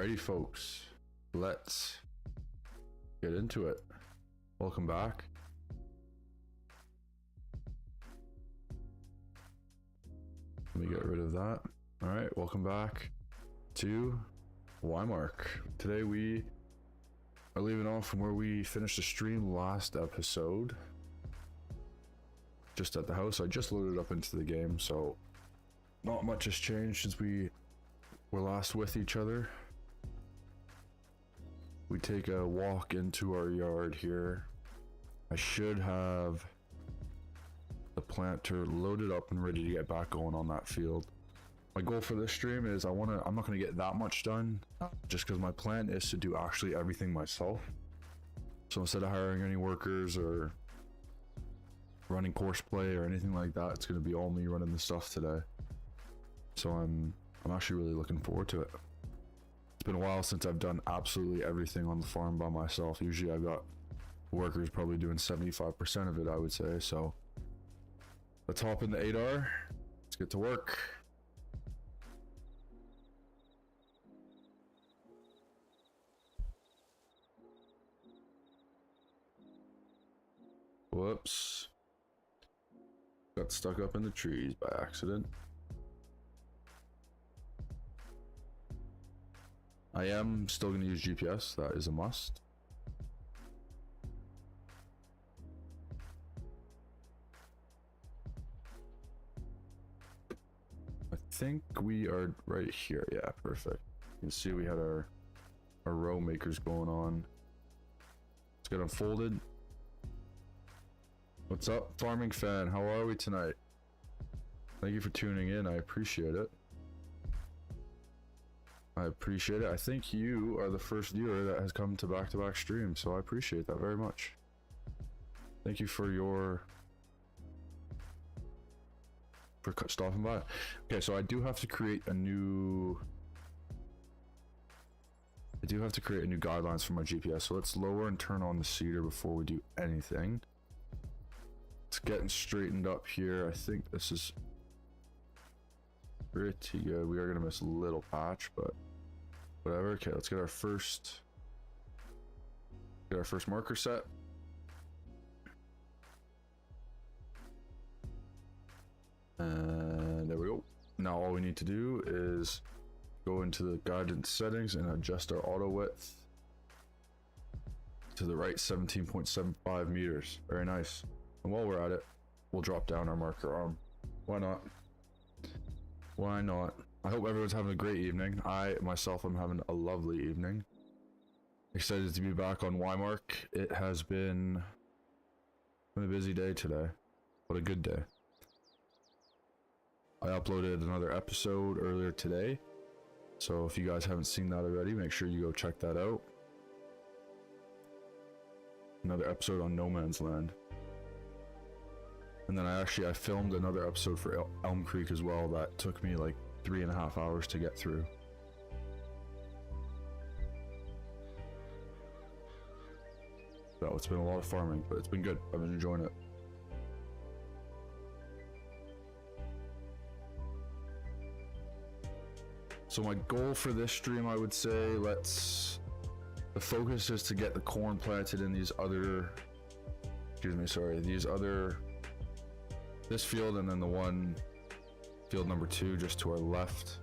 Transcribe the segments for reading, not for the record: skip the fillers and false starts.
Alrighty, folks, let's get into it. Welcome back. Let me get rid of that. All right, welcome back to Wymark. Today we are leaving off from where we finished the stream last episode. Just at the house. I just loaded up into the game, so not much has changed since we were last with each other. We take a walk into our yard here. I should have the planter loaded up and ready to get back going on that field. My goal for this stream is I'm not going to get that much done, just because my plan is to do actually everything myself. So instead of hiring any workers or running course play or anything like that, it's going to be all me running the stuff today. So I'm actually really looking forward to it. It's been a while since I've done absolutely everything on the farm by myself. Usually I've got workers probably doing 75% of it, I would say. So let's hop in the 8R. Let's get to work. Whoops. Got stuck up in the trees by accident. I am still going to use GPS. That is a must. I think we are right here. Yeah, perfect. You can see we had our row makers going on. Let's get unfolded. What's up, farming fan? How are we tonight? Thank you for tuning in. I appreciate it. I think you are the first viewer that has come to back-to-back streams, so I appreciate that very much. Thank you for stopping by. Okay, so I do have to create a new guidelines for my GPS. So let's lower and turn on the seeder before we do anything. It's getting straightened up here. I think this is pretty good. We are gonna miss a little patch, but whatever. Okay, let's get our first marker set. And there we go. Now all we need to do is go into the guidance settings and adjust our auto width to the right 17.75 meters. Very nice. And while we're at it, we'll drop down our marker arm. Why not? Why not? I hope everyone's having a great evening. I myself am having a lovely evening. Excited to be back on Wymark. It has been a busy day today. What a good day. I uploaded another episode earlier today. So if you guys haven't seen that already, make sure you go check that out. Another episode on No Man's Land. And then I filmed another episode for Elm Creek as well that took me like 3.5 hours to get through. So it's been a lot of farming, but it's been good. I've been enjoying it. So my goal for this stream, I would say, the focus is to get the corn planted in this field, and then the one field number 2 just to our left.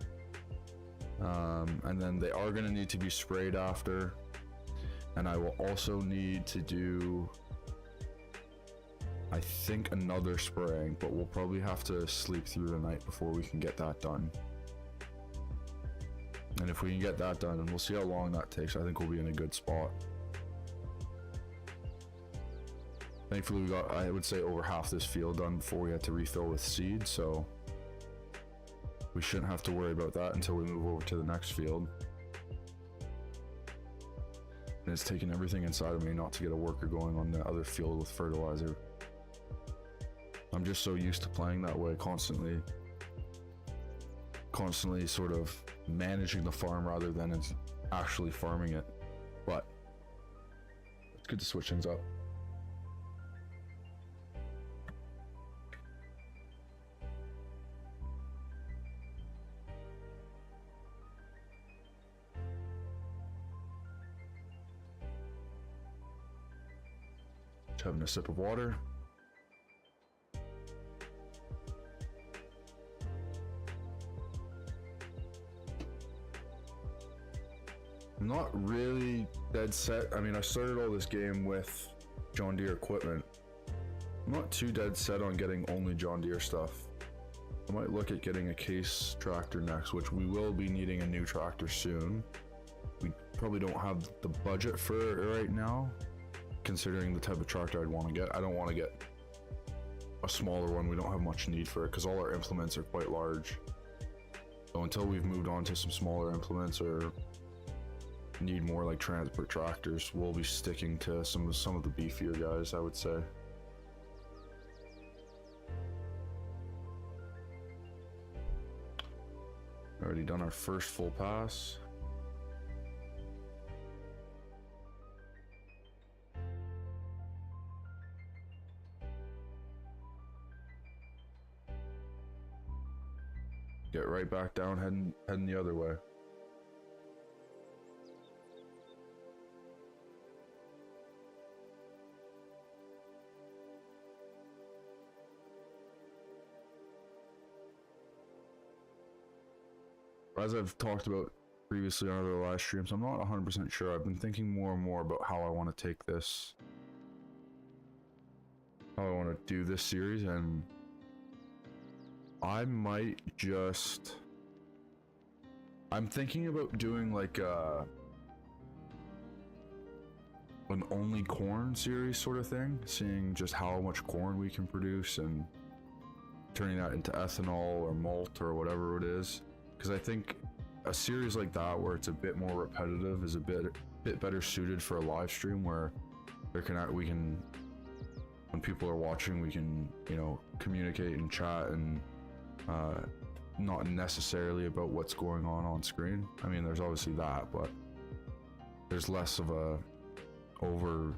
And then they are going to need to be sprayed after. And I will also need to do, I think, another spraying, but we'll probably have to sleep through the night before we can get that done. And if we can get that done, and we'll see how long that takes, I think we'll be in a good spot. Thankfully, we got, I would say, over half this field done before we had to refill with seed, so we shouldn't have to worry about that until we move over to the next field. And it's taken everything inside of me not to get a worker going on the other field with fertilizer. I'm just so used to playing that way, constantly sort of managing the farm rather than actually farming it. But it's good to switch things up. having a sip of water. I'm not really dead set. I mean, I started all this game with John Deere equipment. I'm not too dead set on getting only John Deere stuff. I might look at getting a case tractor next, which we will be needing a new tractor soon. We probably don't have the budget for it right now, considering the type of tractor I'd want to get. I don't want to get a smaller one. We don't have much need for it because all our implements are quite large. So until we've moved on to some smaller implements or need more like transport tractors, we'll be sticking to some of the beefier guys, I would say. Already done our first full pass. Get right back down, heading the other way. As I've talked about previously on other live streams, I'm not 100% sure. I've been thinking more and more about how I want to take this, how I want to do this series, and I might just, I'm thinking about doing like an only corn series sort of thing, seeing just how much corn we can produce and turning that into ethanol or malt or whatever it is. Because I think a series like that where it's a bit more repetitive is a bit better suited for a live stream where we can when people are watching, we can, you know, communicate and chat and not necessarily about what's going on screen. I mean, there's obviously that, but there's less of a you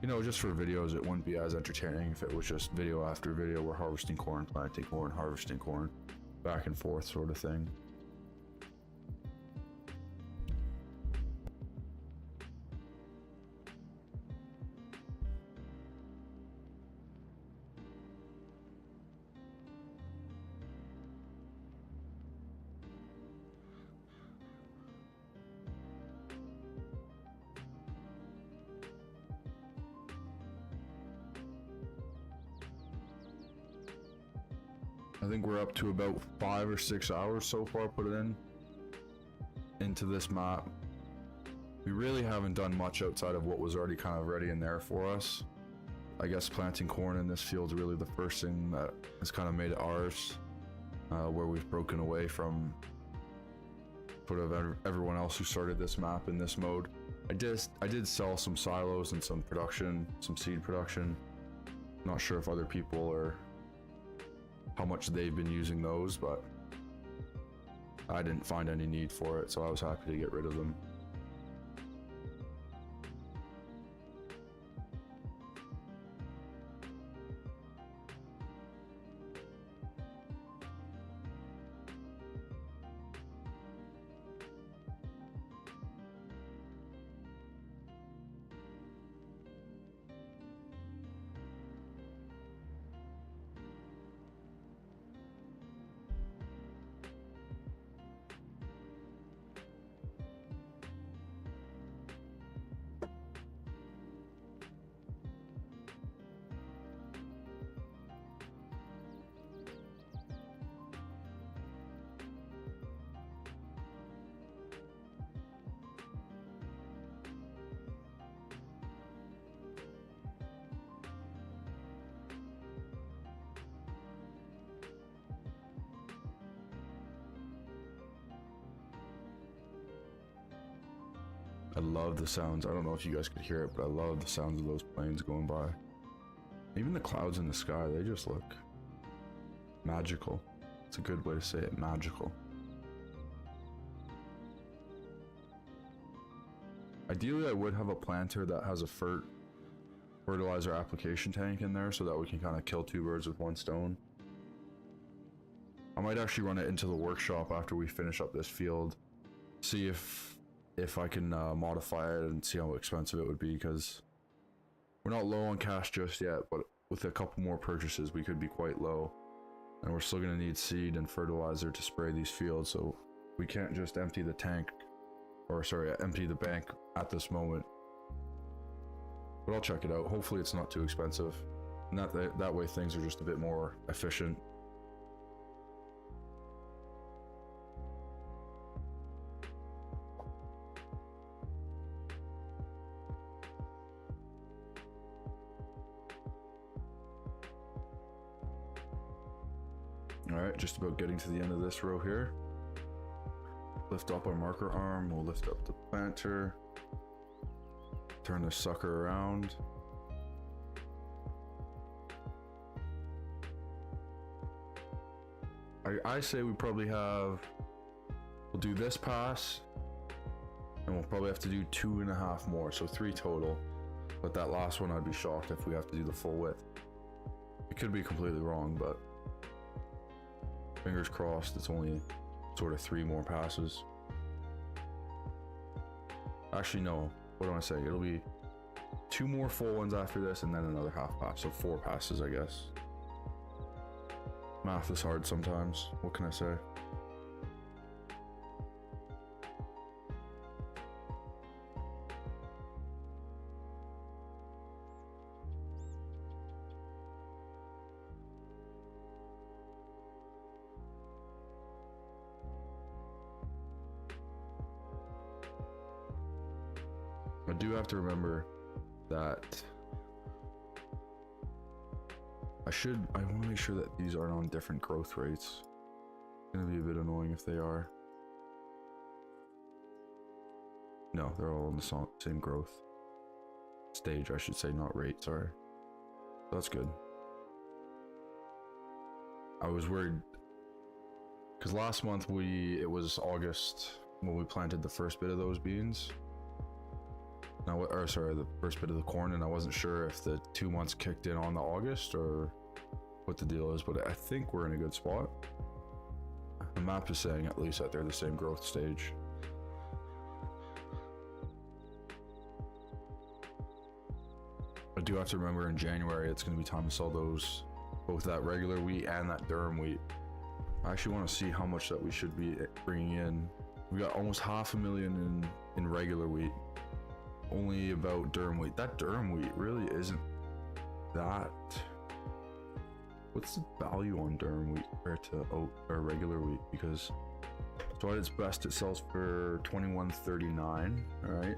know, just for videos it wouldn't be as entertaining if it was just video after video. We're harvesting corn, planting corn, harvesting corn, back and forth sort of thing. I think we're up to about 5 or 6 hours so far put it into this map. We really haven't done much outside of what was already kind of ready in there for us. I guess planting corn in this field is really the first thing that has kind of made it ours, where we've broken away from sort of everyone else who started this map in this mode. I did sell some silos and some production, some seed production. Not sure if other people are how much they've been using those, but I didn't find any need for it, so I was happy to get rid of them. I love the sounds. I don't know if you guys could hear it, but I love the sounds of those planes going by. Even the clouds in the sky, they just look magical. It's a good way to say it, magical. Ideally, I would have a planter that has a fertilizer application tank in there so that we can kind of kill two birds with one stone. I might actually run it into the workshop after we finish up this field, see if I can modify it and see how expensive it would be, because We're not low on cash just yet, but with a couple more purchases, we could be quite low. And we're still going to need seed and fertilizer to spray these fields, so we can't just empty the tank, or sorry, empty the bank at this moment. But I'll check it out. Hopefully it's not too expensive. And that way things are just a bit more efficient. Alright, just about getting to the end of this row here. Lift up our marker arm, we'll lift up the planter. Turn this sucker around. I say we probably have, we'll do this pass, and we'll probably have to do 2.5 more, so 3 total. But that last one, I'd be shocked if we have to do the full width. It could be completely wrong, but fingers crossed it's only sort of 3 more passes. Actually, no. What do I say? It'll be 2 more full ones after this, and then another half pass. So 4 passes, I guess. Math is hard sometimes. What can I say? I do have to remember that I want to make sure that these aren't on different growth rates. It's gonna be a bit annoying if they are. No, they're all on the same growth stage, I should say, not rate, sorry. That's good. I was worried because last month it was August when we planted the first bit of those beans. Now, or sorry, the first bit of the corn, and I wasn't sure if the 2 months kicked in on the August or what the deal is, but I think we're in a good spot. The map is saying at least that they're the same growth stage. I do have to remember in January it's going to be time to sell those, both that regular wheat and that durum wheat. I actually want to see how much that we should be bringing in. We got almost 500,000 in regular wheat. Only about durum wheat. That durum wheat really isn't that. What's the value on durum wheat compared to oat or regular wheat? Because so at its best it sells for $21.39. All right.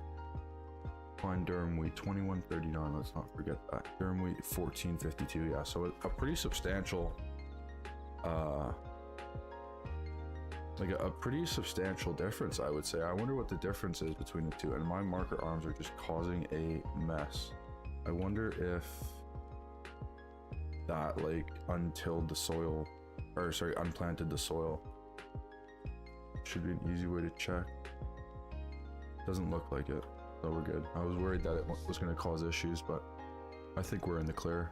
Find durum wheat $21.39. Let's not forget that. Durum wheat $14.52. Yeah, so a pretty substantial. Like a pretty substantial difference, I would say. I wonder what the difference is between the two, and my marker arms are just causing a mess. I wonder if that like untilled the soil, or sorry, unplanted the soil. Should be an easy way to check. Doesn't look like it, so we're good. I was worried that it was going to cause issues, but I think we're in the clear.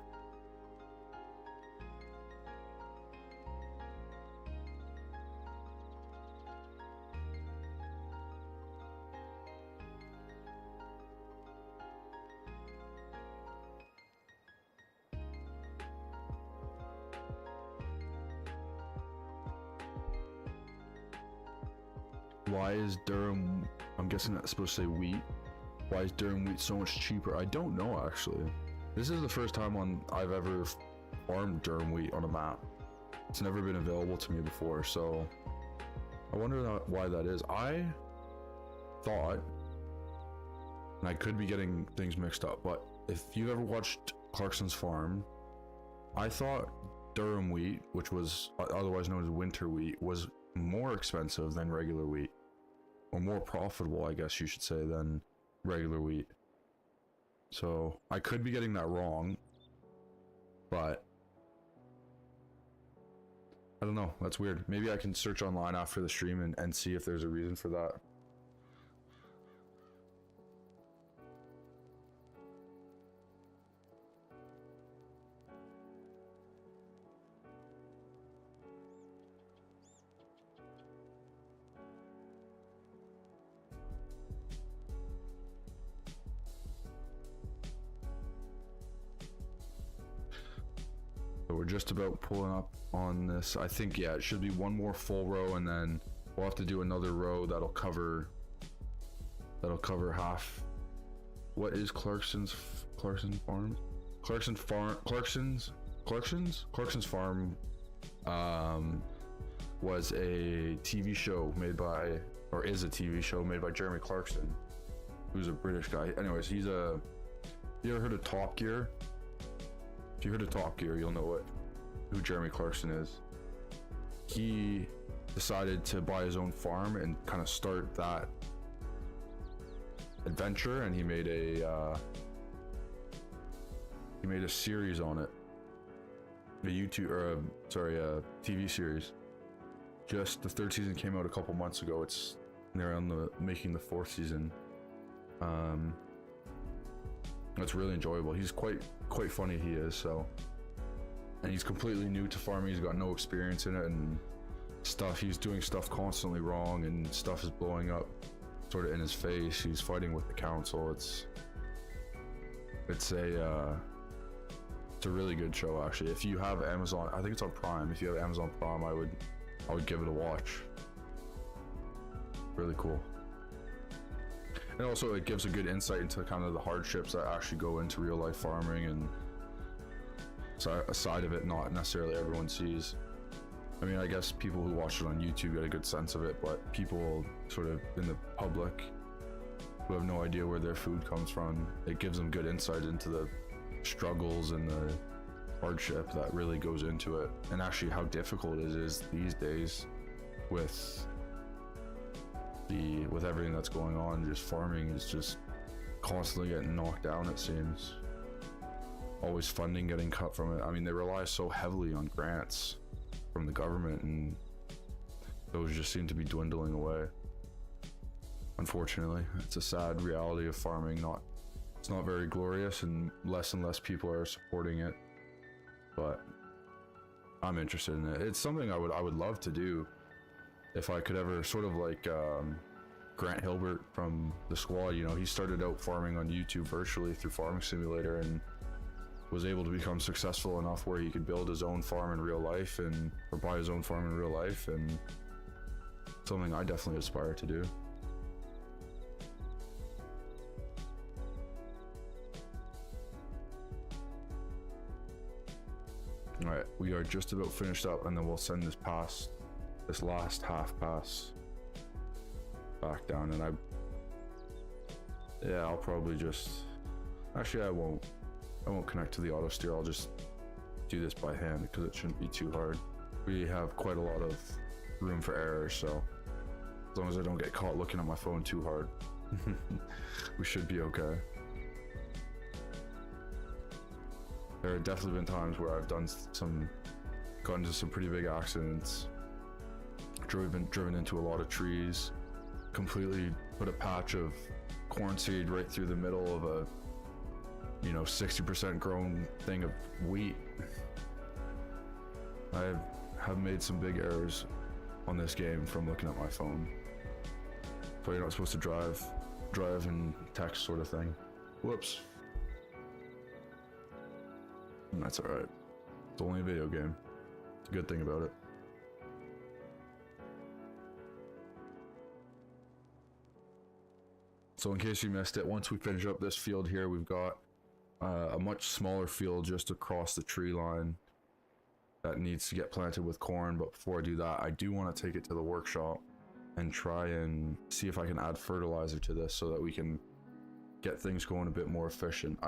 Why is durum, I'm guessing that's supposed to say wheat. Why is durum wheat so much cheaper? I don't know, actually. This is the first time I've ever farmed durum wheat on a map. It's never been available to me before, so I wonder why that is. I thought, and I could be getting things mixed up, but if you've ever watched Clarkson's Farm, I thought durum wheat, which was otherwise known as winter wheat, was more expensive than regular wheat, or more profitable, I guess you should say, than regular wheat. So I could be getting that wrong, but I don't know. That's weird. Maybe I can search online after the stream and see if there's a reason for that. we're just about pulling up on this. I think, yeah, it should be one more full row, and then we'll have to do another row that'll cover half. What is Clarkson Farm? Clarkson's Farm was a TV show made by, or is a TV show made by Jeremy Clarkson, who's a British guy. Anyways, you ever heard of Top Gear? If you heard of Top Gear, you'll know who Jeremy Clarkson is. He decided to buy his own farm and kind of start that adventure, and he made a series on it, a TV series. Just the 3rd season came out a couple months ago. They're on making the 4th season. It's really enjoyable. He's quite funny, he is. So, and he's completely new to farming. He's got no experience in it, and he's doing stuff constantly wrong, and stuff is blowing up sort of in his face. He's fighting with the council. It's a really good show, actually. If you have Amazon, I think it's on Prime. If you have Amazon Prime, I would give it a watch. Really cool. And also it gives a good insight into kind of the hardships that actually go into real life farming, and a side of it not necessarily everyone sees. I mean, I guess people who watch it on YouTube get a good sense of it, but people sort of in the public who have no idea where their food comes from, it gives them good insight into the struggles and the hardship that really goes into it, and actually how difficult it is these days with everything that's going on. Just farming is just constantly getting knocked down, it seems. Always funding getting cut from it. I mean, they rely so heavily on grants from the government, and those just seem to be dwindling away. Unfortunately, it's a sad reality of farming. It's not very glorious, and less people are supporting it, but I'm interested in it. It's something I would love to do if I could ever, sort of like Grant Hilbert from the squad. You know, he started out farming on YouTube virtually through Farming Simulator, and was able to become successful enough where he could build his own farm in real life, or buy his own farm in real life, and something I definitely aspire to do. All right, we are just about finished up, and then we'll send this last half pass back down. And I'll probably actually I won't connect to the auto steer. I'll just do this by hand because it shouldn't be too hard. We have quite a lot of room for errors, so as long as I don't get caught looking at my phone too hard, we should be okay. There have definitely been times where I've gotten into some pretty big accidents, driven into a lot of trees, completely put a patch of corn seed right through the middle of a 60% grown thing of wheat. I have made some big errors on this game from looking at my phone. So you're not supposed to drive and text sort of thing. Whoops. And that's alright. It's only a video game. It's a good thing about it. So in case you missed it, once we finish up this field here, we've got a much smaller field just across the tree line that needs to get planted with corn. But before I do that, I do want to take it to the workshop and try and see if I can add fertilizer to this so that we can get things going a bit more efficient.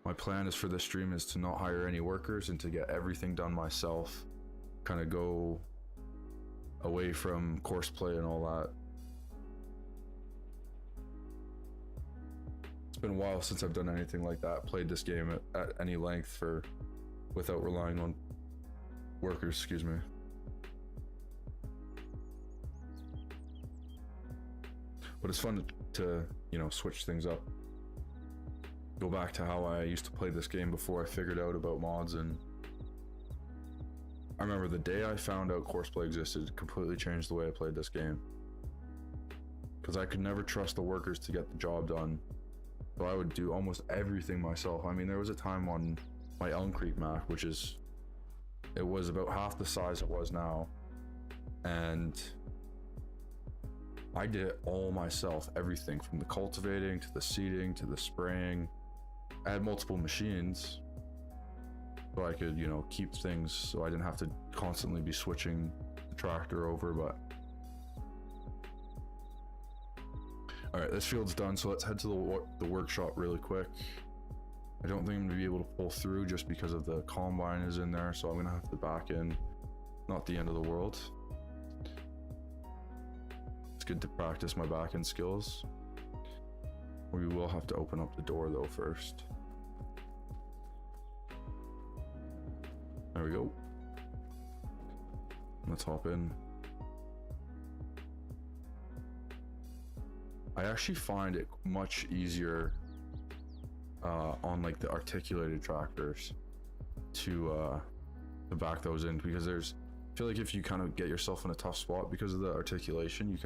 My plan is for this stream is to not hire any workers and to get everything done myself, kind of go away from courseplay and all that. It's been a while since I've done anything like that, played this game at any length without relying on workers, excuse me. But it's fun to switch things up. Go back to how I used to play this game before I figured out about mods, and I remember the day I found out courseplay existed, it completely changed the way I played this game. Because I could never trust the workers to get the job done, so I would do almost everything myself. I mean, there was a time on my Elm Creek Mac, which is, it was about half the size it was now, and I did it all myself, everything from the cultivating to the seeding to the spraying. I had multiple machines so I could, you know, keep things so I didn't have to constantly be switching the tractor over. But all right, this field's done, so let's head to the workshop really quick. I don't think I'm gonna be able to pull through just because of the combine is in there, so I'm gonna have to back in. Not the end of the world. It's good to practice my back end skills. We will have to open up the door though first. There we go. Let's hop in. I actually find it much easier on like the articulated tractors to back those in, because I feel like if you kind of get yourself in a tough spot because of the articulation, you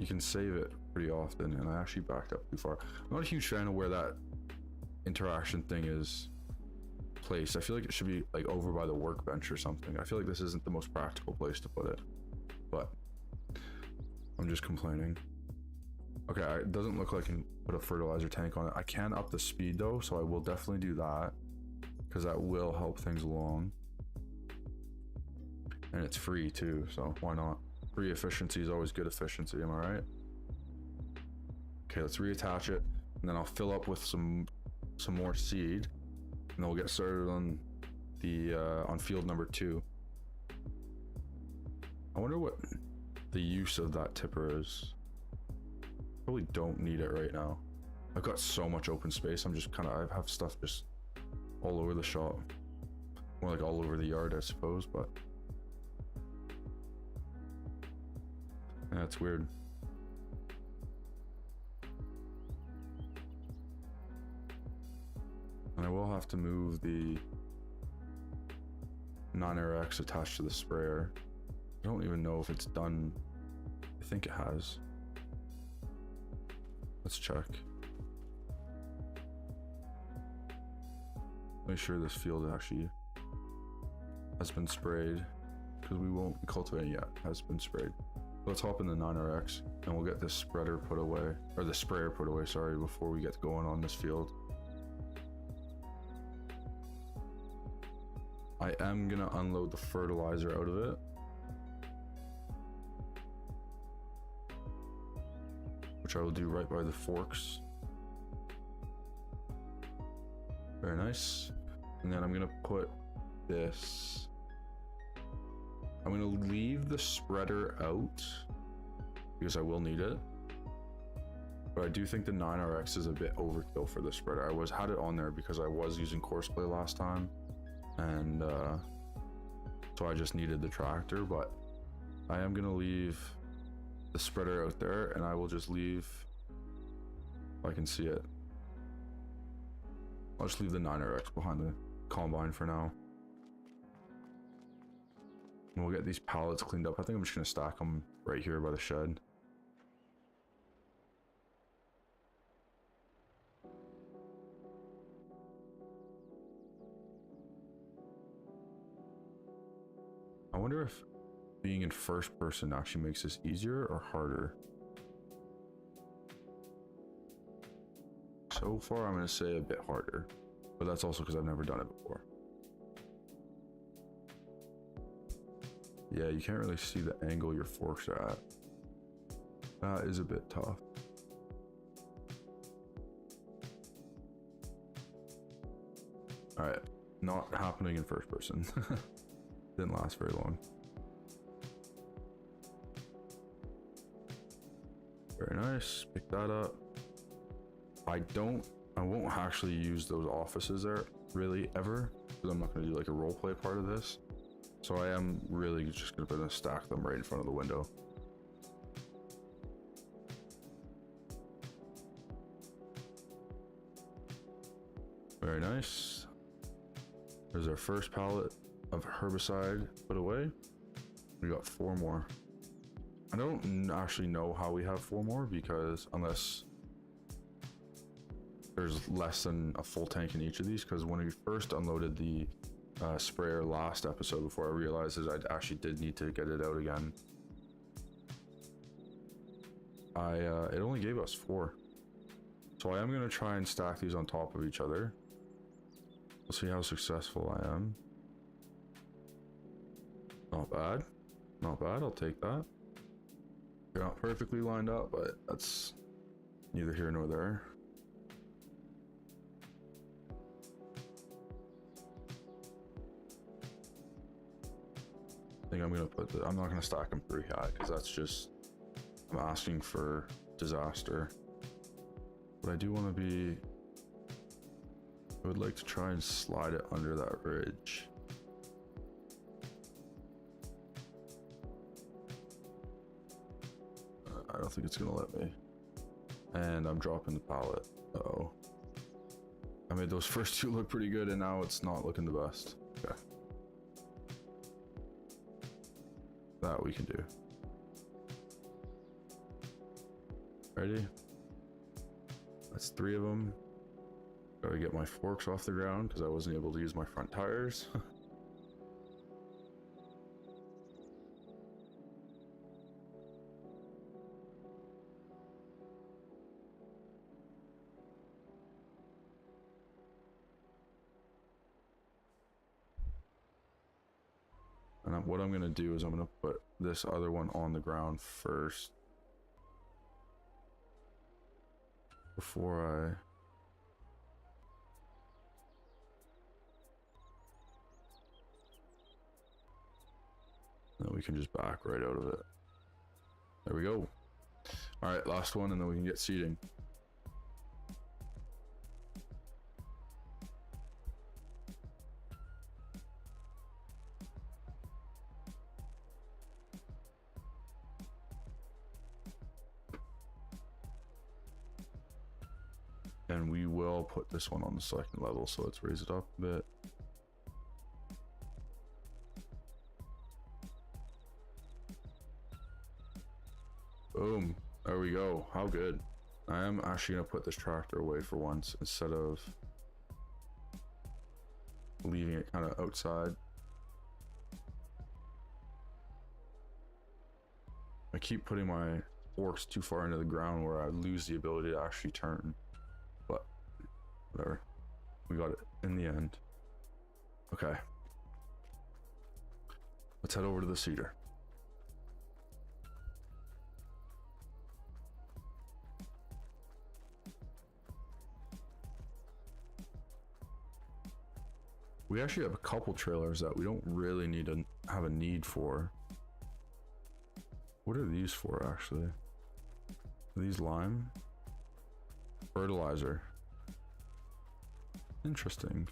can save it pretty often. And I actually backed up too far. I'm not a huge fan of where that interaction thing is placed. I feel like it should be like over by the workbench or something. I feel like this isn't the most practical place to put it, but I'm just complaining. Okay, it doesn't look like I can put a fertilizer tank on it. I can up the speed though, so I will definitely do that, because that will help things along. And it's free too, so why not? Free efficiency is always good efficiency, am I right? Okay, let's reattach it, and then I'll fill up with some more seed, and then we'll get started on the on field number 2. I wonder what the use of that tipper is. Probably don't need it right now. I've got so much open space. I'm just kind of, I have stuff just all over the shop, more like all over the yard, I suppose. But yeah, it's weird. And I will have to move the 9RX attached to the sprayer. I don't even know if it's done. I think it has. Let's check. Make sure this field actually has been sprayed, because we won't be cultivating yet. Has been sprayed. Let's hop in the 9RX and we'll get this spreader put away, or the sprayer put away, sorry, before we get going on this field. I am gonna unload the fertilizer out of it, which I will do right by the forks. Very nice. And then I'm gonna put this, I'm gonna leave the spreader out because I will need it, but I do think the 9RX is a bit overkill for the spreader. I had it on there because I was using courseplay last time, and so I just needed the tractor. But I am gonna leave the spreader out there, and I will just leave, if I can see it, I'll just leave the 9RX behind the combine for now. And we'll get these pallets cleaned up. I think I'm just gonna stack them right here by the shed. I wonder if being in first person actually makes this easier or harder. So far, I'm gonna say a bit harder, but that's also because I've never done it before. Yeah, you can't really see the angle your forks are at. That is a bit tough. All right, not happening in first person. Didn't last very long. Very nice, pick that up. I won't actually use those offices there really ever, because I'm not gonna do like a role play part of this. So I am really just gonna stack them right in front of the window. Very nice. There's our first pallet of herbicide put away. We got 4 more. I don't actually know how we have 4 more, because unless there's less than a full tank in each of these, because when we first unloaded the sprayer last episode, before I realized that I actually did need to get it out again, it only gave us 4. So I am going to try and stack these on top of each other. We'll see how successful I am. Not bad. Not bad, I'll take that. They're not perfectly lined up, but that's neither here nor there. I think I'm gonna put I'm not gonna stack them pretty high, because that's just, I'm asking for disaster. But I do want to be, I would like to try and slide it under that ridge. I don't think it's gonna let me. And I'm dropping the pallet. Uh-oh. I made those first 2 look pretty good, and now it's not looking the best. Okay. That we can do. Ready? That's 3 of them. Gotta get my forks off the ground because I wasn't able to use my front tires. And what I'm gonna do is I'm gonna put this other one on the ground first before then we can just back right out of it. There we go. All right, last one, and then we can get seating. And we will put this one on the 2nd level, so let's raise it up a bit. Boom, there we go. How good. I am actually gonna put this tractor away for once, instead of leaving it kind of outside. I keep putting my forks too far into the ground where I lose the ability to actually turn. But whatever, we got it in the end. Okay, let's head over to the seeder. We actually have a couple trailers that we don't really need to have a need for. What are these for, actually? Are these lime? Fertilizer. Interesting.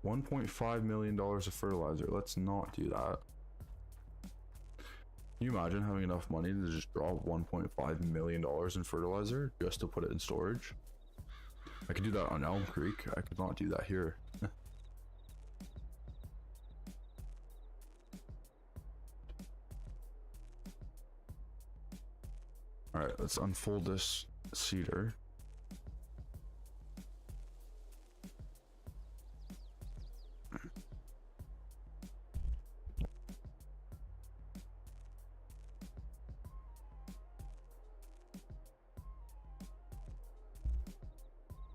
$1.5 million of fertilizer. Let's not do that. Can you imagine having enough money to just drop $1.5 million in fertilizer just to put it in storage? I could do that on Elm Creek. I could not do that here. All right, let's unfold this cedar.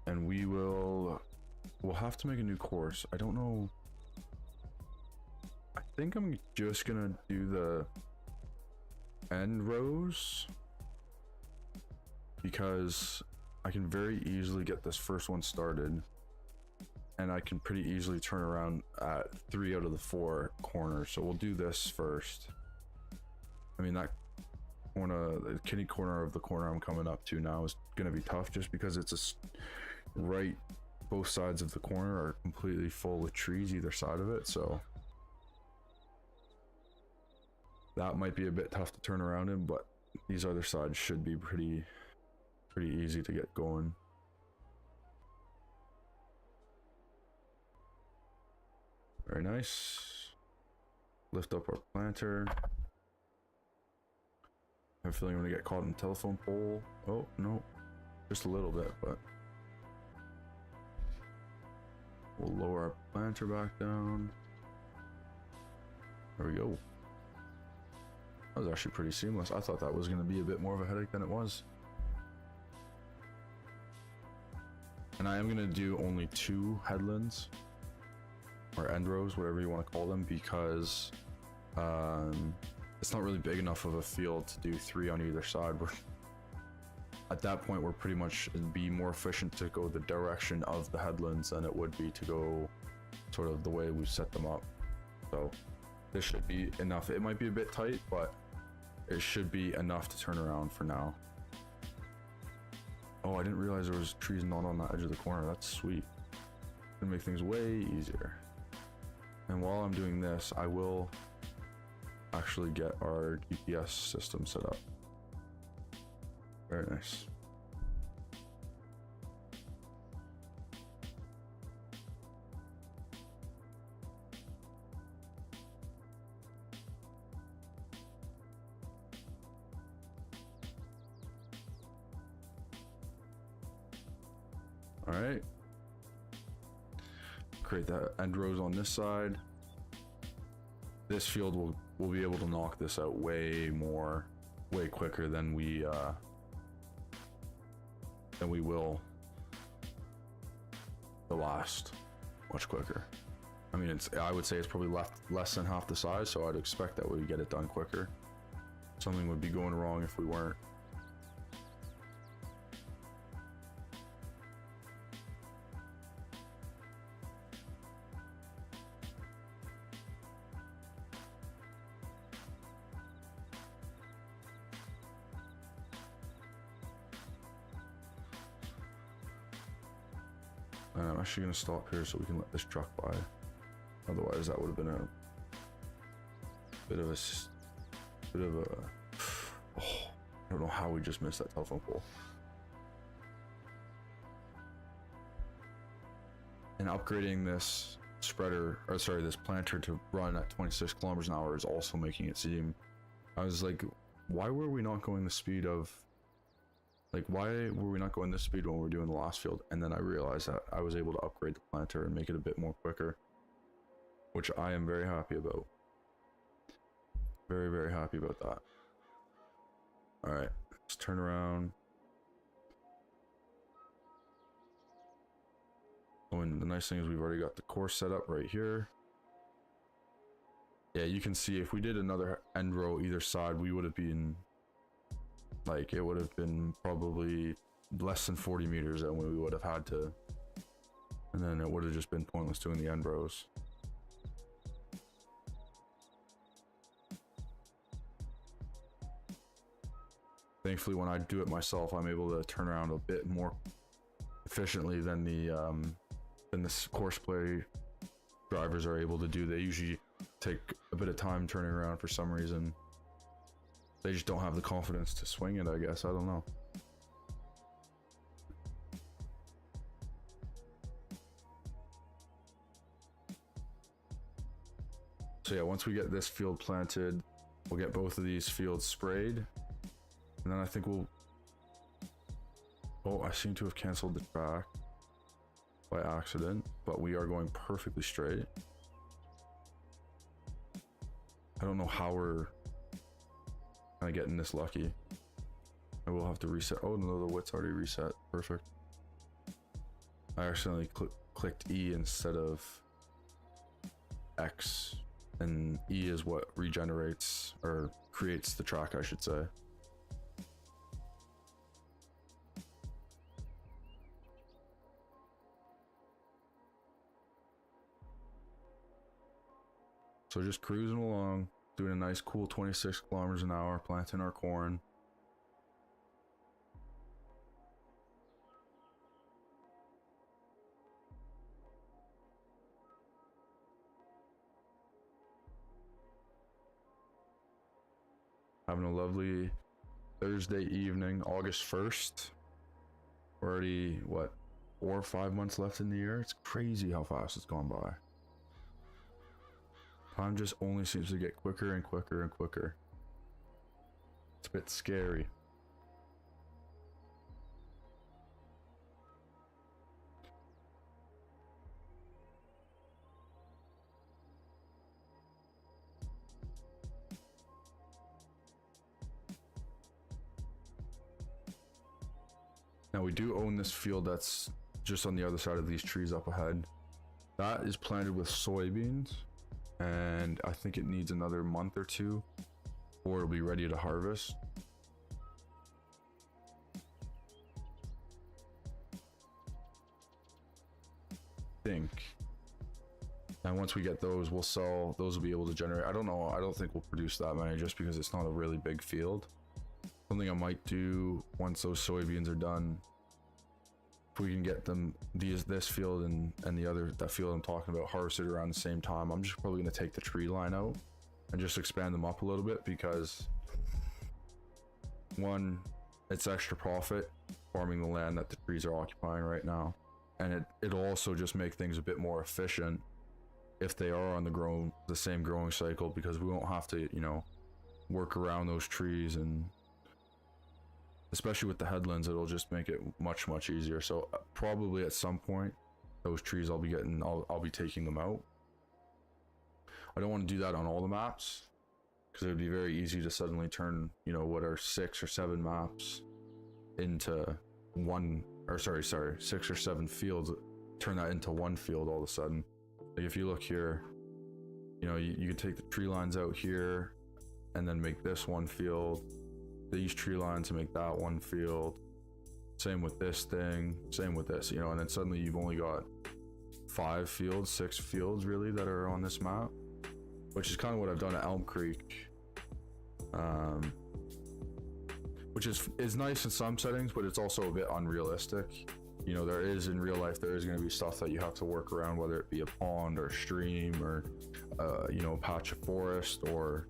And we'll have to make a new course. I don't know. I think I'm just gonna do the end rows, because I can very easily get this first one started, and I can pretty easily turn around at 3 out of the 4 corners. So we'll do this first. I mean, that corner, the kitty corner of the corner I'm coming up to now, is gonna be tough, just because it's right, both sides of the corner are completely full with trees either side of it, so that might be a bit tough to turn around in, but these other sides should be pretty easy to get going. Very nice. Lift up our planter. I have a feeling I'm gonna get caught in the telephone pole. Oh, no. Just a little bit, but... We'll lower our planter back down. There we go. That was actually pretty seamless. I thought that was gonna be a bit more of a headache than it was. And I am gonna do only 2 headlands. Or end rows, whatever you want to call them, because it's not really big enough of a field to do 3 on either side. At that point, we're pretty much, it'd be more efficient to go the direction of the headlands than it would be to go sort of the way we set them up. So this should be enough. It might be a bit tight, but it should be enough to turn around for now. Oh, I didn't realize there was trees not on that edge of the corner. That's sweet. Gonna make things way easier. And while I'm doing this, I will actually get our GPS system set up. Very nice. All right. Create that end rows on this side. This field will be able to knock this out way quicker than we will the last. Much quicker. I mean, I would say it's probably less than half the size, so I'd expect that we get it done quicker. Something would be going wrong if we weren't. And I'm actually going to stop here so we can let this truck by. Otherwise, that would have been a bit of a. Oh, I don't know how we just missed that telephone pole. And upgrading this spreader, or sorry, this planter to run at 26 kilometers an hour is also making it seem. I was like, why were we not going the speed of? Like, why were we not going this speed when we were doing the last field? And then I realized that I was able to upgrade the planter and make it a bit more quicker, which I am very happy about. Very, very happy about that. All right, let's turn around. Oh, and the nice thing is we've already got the course set up right here. Yeah, you can see if we did another end row either side, we would have been... Like, it would have been probably less than 40 meters than we would have had to. And then it would have just been pointless doing the end rows. Thankfully, when I do it myself, I'm able to turn around a bit more efficiently than the course play drivers are able to do. They usually take a bit of time turning around for some reason. They just don't have the confidence to swing it, I guess. I don't know. So yeah, once we get this field planted, we'll get both of these fields sprayed. And then I think we'll... Oh, I seem to have canceled the track by accident, but we are going perfectly straight. I don't know how we're kind of getting this lucky. I will have to reset. Oh no, the width's already reset. Perfect. I accidentally clicked E instead of X, and E is what regenerates or creates the track, I should say. So just cruising along, doing a nice cool 26 kilometers an hour, planting our corn. Having a lovely Thursday evening, August 1st. Already, what, 4 or 5 months left in the year? It's crazy how fast it's gone by. Time just only seems to get quicker and quicker and quicker. It's a bit scary. Now we do own this field that's just on the other side of these trees up ahead. That is planted with soybeans, and I think it needs another month or two or it'll be ready to harvest. And once we get those, we'll sell those. Will be able to generate, I don't know, I don't think we'll produce that many just because it's not a really big field. Something I might do once those soybeans are done, if we can get them, this field and that field I'm talking about harvested around the same time, I'm just probably going to take the tree line out and just expand them up a little bit, because one, it's extra profit farming the land that the trees are occupying right now, and it'll also just make things a bit more efficient if they are on the same growing cycle, because we won't have to, you know, work around those trees, and especially with the headlands, it'll just make it much easier. So probably at some point those trees I'll be taking them out. I don't want to do that on all the maps, because it would be very easy to suddenly turn, you know, what are 6 or 7 maps into one, or sorry, 6 or 7 fields, turn that into one field all of a sudden. Like if you look here, you know, you can take the tree lines out here and then make this one field, these tree lines to make that one field, same with this thing, same with this, you know, and then suddenly you've only got 5 fields, 6 fields really that are on this map, which is kind of what I've done at Elm Creek, which is nice in some settings, but it's also a bit unrealistic. You know, in real life, there is going to be stuff that you have to work around, whether it be a pond or a stream or, you know, a patch of forest or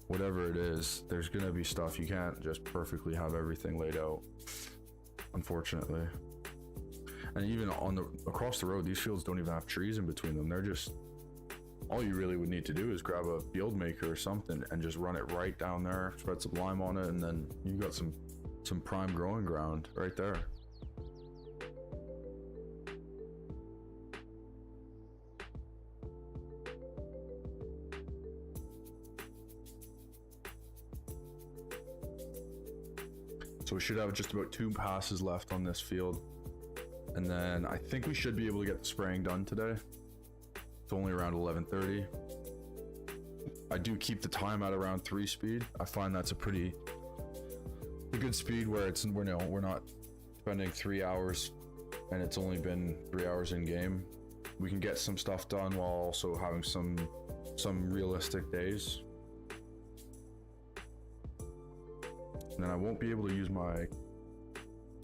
whatever it is. There's going to be stuff. You can't just perfectly have everything laid out, unfortunately. And even across the road, these fields don't even have trees in between them. They're just, all you really would need to do is grab a field maker or something and just run it right down there, spread some lime on it, and then you've got some prime growing ground right there. So we should have just about 2 passes left on this field, and then I think we should be able to get the spraying done today. It's only around 11:30. I do keep the time at around 3 speed. I find that's a good speed where we're not spending 3 hours and it's only been 3 hours in game. We can get some stuff done while also having some realistic days. And then I won't be able to use my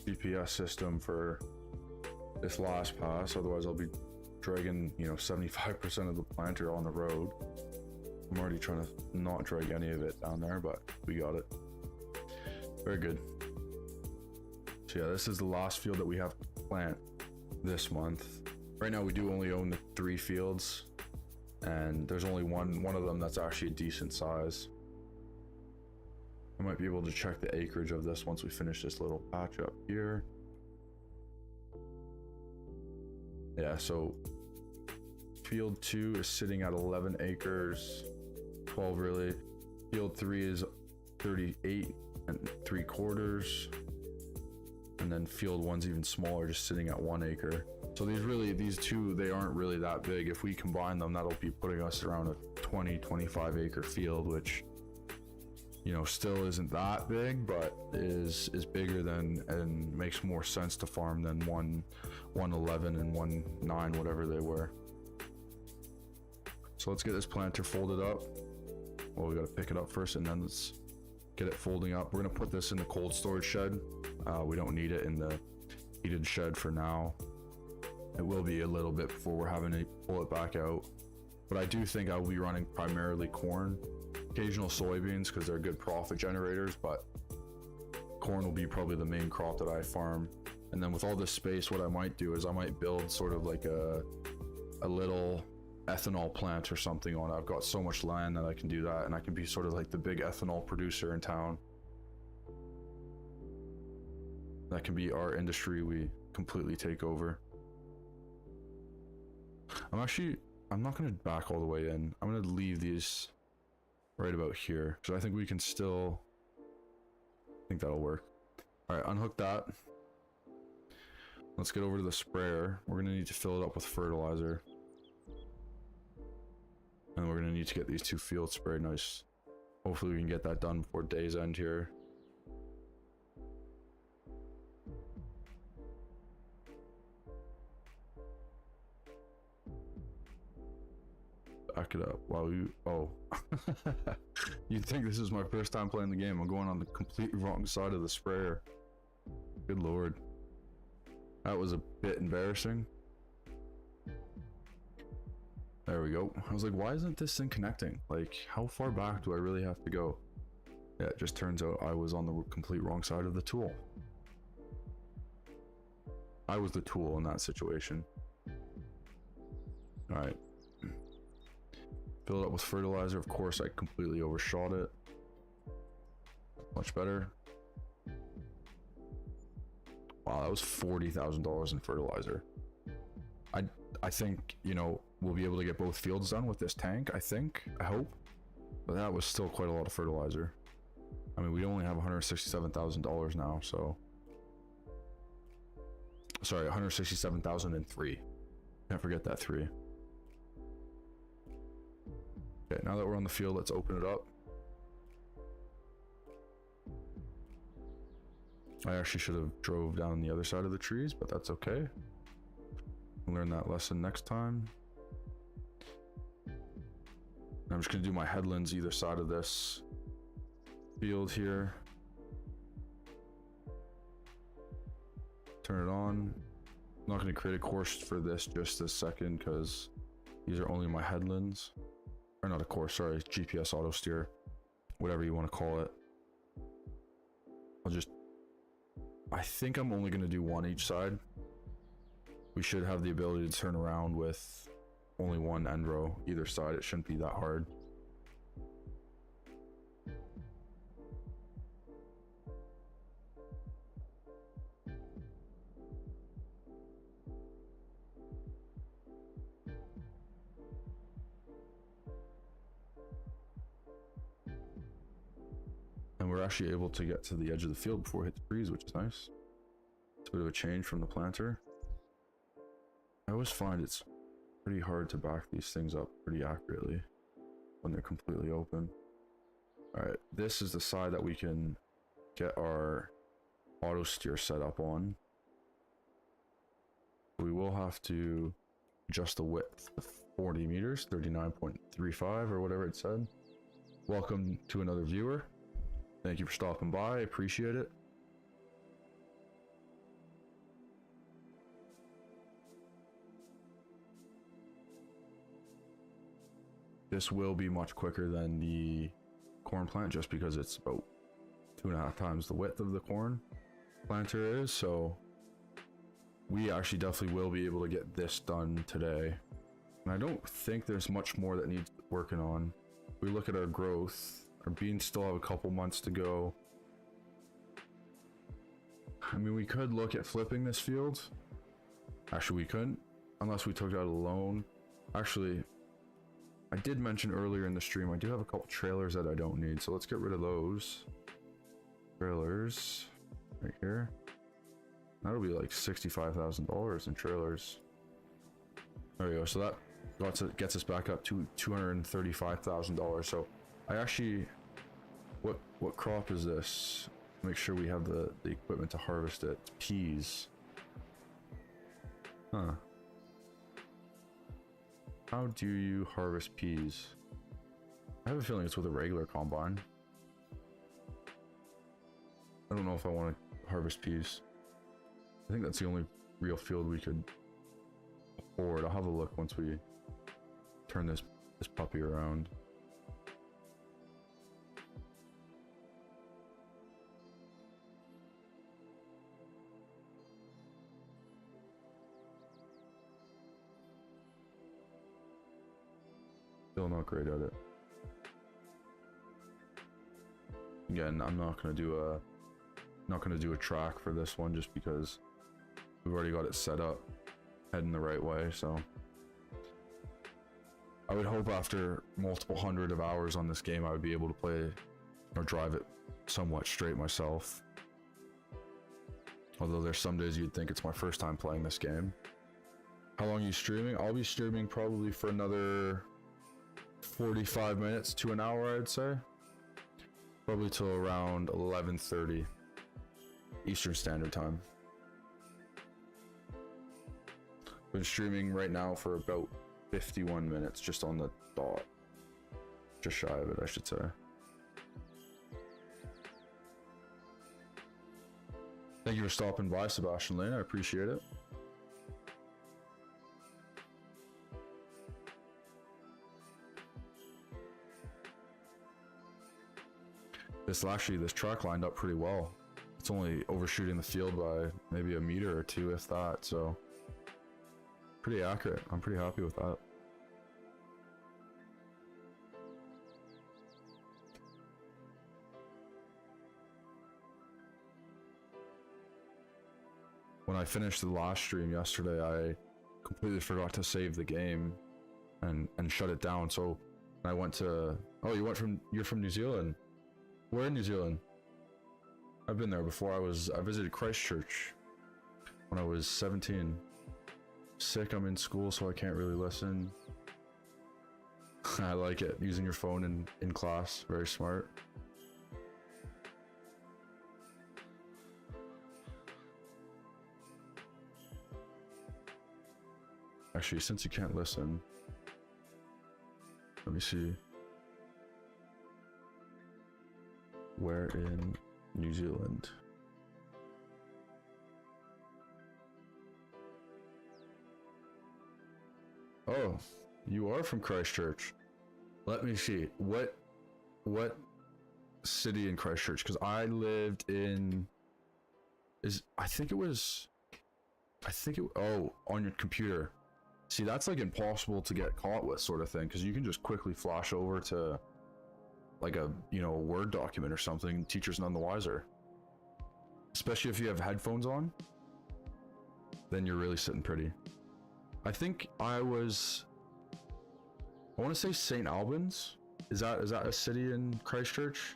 GPS system for this last pass, otherwise I'll be dragging, you know, 75% of the planter on the road. I'm already trying to not drag any of it down there, but we got it. Very good. So yeah, this is the last field that we have to plant this month. Right now we do only own the 3 fields, and there's only one of them that's actually a decent size. I might be able to check the acreage of this once we finish this little patch up here. Yeah, so field 2 is sitting at 11 acres, 12 really. Field 3 is 38 3/4, and then field 1's even smaller, just sitting at 1 acre. So these two, they aren't really that big. If we combine them, that'll be putting us around a 20-25 acre field, which, you know, still isn't that big, but is bigger than, and makes more sense to farm than 111 and 19, whatever they were. So let's get this planter folded up. Well, we got to pick it up first, and then let's get it folding up. We're gonna put this in the cold storage shed. We don't need it in the heated shed for now. It will be a little bit before we're having to pull it back out, but I do think I'll be running primarily corn, occasional soybeans because they're good profit generators, but corn will be probably the main crop that I farm. And then with all this space, what I might do is I might build sort of like a little ethanol plant or something on it. I've got so much land that I can do that, and I can be sort of like the big ethanol producer in town. That can be our industry we completely take over. I'm not going to back all the way in. I'm going to leave these right about here, because I think we can still, I think that'll work. All right, unhook that. Let's get over to the sprayer. We're going to need to fill it up with fertilizer. And we're going to need to get these 2 fields sprayed nice. Hopefully we can get that done before day's end here. Back it up while we, oh. You'd think this is my first time playing the game. I'm going on the completely wrong side of the sprayer. Good lord. That was a bit embarrassing. There we go. I was like, why isn't this thing connecting? Like, how far back do I really have to go? Yeah, it just turns out I was on the complete wrong side of the tool. I was the tool in that situation. Alright. Fill it up with fertilizer. Of course, I completely overshot it. Much better. Wow, that was $40,000 in fertilizer. I think, you know, we'll be able to get both fields done with this tank, I think. I hope. But that was still quite a lot of fertilizer. I mean, we only have $167,000 now, so... Sorry, 167,003. Can't forget that 3. Okay, now that we're on the field, let's open it up. I actually should have drove down the other side of the trees, but that's okay. I'll learn that lesson next time. I'm just gonna do my headlands either side of this field here. Turn it on. I'm not gonna create a course for this just a second because these are only my headlands. Or not a course, sorry, GPS auto steer. Whatever you want to call it. I think I'm only gonna do one each side. We should have the ability to turn around with only one end row either side. It shouldn't be that hard. And we're actually able to get to the edge of the field before we hit the trees, which is nice. It's a bit of a change from the planter. I always find it's pretty hard to back these things up pretty accurately when they're completely open. Alright, this is the side that we can get our auto steer set up on. We will have to adjust the width to 40 meters, 39.35 or whatever it said. Welcome to another viewer. Thank you for stopping by, I appreciate it. This will be much quicker than the corn plant just because it's about 2.5 times the width of the corn planter is, so we actually definitely will be able to get this done today. And I don't think there's much more that needs working on. If we look at our growth, our beans still have a couple months to go. I mean, we could look at flipping this field. Actually, we couldn't, unless we took out a loan. Actually, I did mention earlier in the stream, I do have a couple trailers that I don't need, so let's get rid of those. Trailers, right here. That'll be like $65,000 in trailers. There we go, so that gets us back up to $235,000. So I actually, what crop is this? Make sure we have the equipment to harvest it. It's peas. Huh. How do you harvest peas? I have a feeling it's with a regular combine. I don't know if I want to harvest peas. I think that's the only real field we could afford. I'll have a look once we turn this puppy around. Still not great at it. Again, I'm not going to do Not gonna do a track for this one just because we've already got it set up, heading the right way. So I would hope after multiple hundred of hours on this game, I would be able to play or drive it somewhat straight myself. Although there's some days you'd think it's my first time playing this game. How long are you streaming? I'll be streaming probably for another 45 minutes to an hour, I'd say. Probably till around 11:30 Eastern Standard Time. Been streaming right now for about 51 minutes, just on the dot. Just shy of it, I should say. Thank you for stopping by, Sebastian Lane. I appreciate it. This track lined up pretty well. It's only overshooting the field by maybe a meter or two, if that, so pretty accurate. I'm pretty happy with that. When I finished the last stream yesterday, I completely forgot to save the game and shut it down. So I went to, oh, you're from New Zealand. Where in New Zealand? I've been there before. I visited Christchurch when I was 17. Sick, I'm in school, so I can't really listen. I like it, using your phone in class. Very smart. Actually, since you can't listen, let me see. Where in New Zealand? Oh, you are from Christchurch. Let me see. What city in Christchurch? Because I lived in I think it oh, on your computer. See, that's like impossible to get caught with, sort of thing, because you can just quickly flash over to like a, you know, a Word document or something. Teacher's none the wiser. Especially if you have headphones on, then you're really sitting pretty. I think I want to say St. Albans. Is that a city in Christchurch?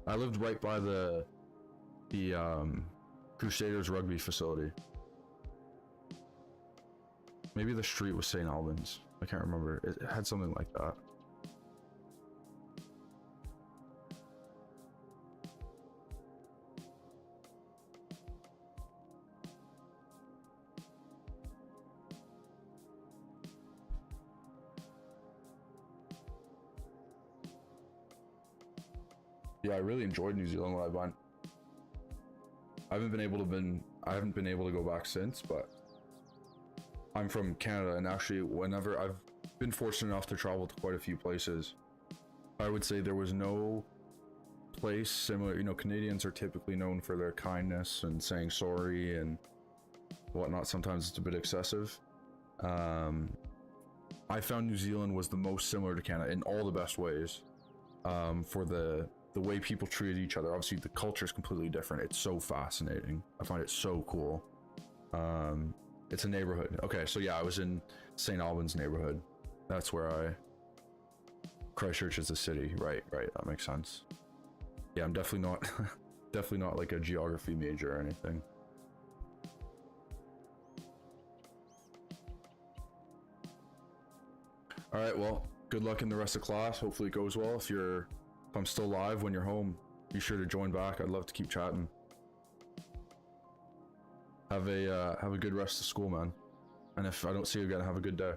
I lived right by the Crusaders rugby facility. Maybe the street was St. Albans. I can't remember. It had something like that. Yeah, I really enjoyed New Zealand when I went. I haven't been able to go back since, but I'm from Canada, and actually whenever I've been fortunate enough to travel to quite a few places, I would say there was no place similar. You know, Canadians are typically known for their kindness and saying sorry and whatnot. Sometimes it's a bit excessive. I found New Zealand was the most similar to Canada in all the best ways. For the way people treated each other. Obviously the culture is completely different. It's so fascinating. I find it so cool. It's a neighborhood. Okay, so yeah, I was in St. Albans neighborhood. That's where Christchurch is a city. Right, that makes sense. Yeah, I'm definitely not like a geography major or anything. All right, well, good luck in the rest of class. Hopefully it goes well. If I'm still live when you're home, be sure to join back. I'd love to keep chatting. Have a good rest of school, man. And if I don't see you again, have a good day.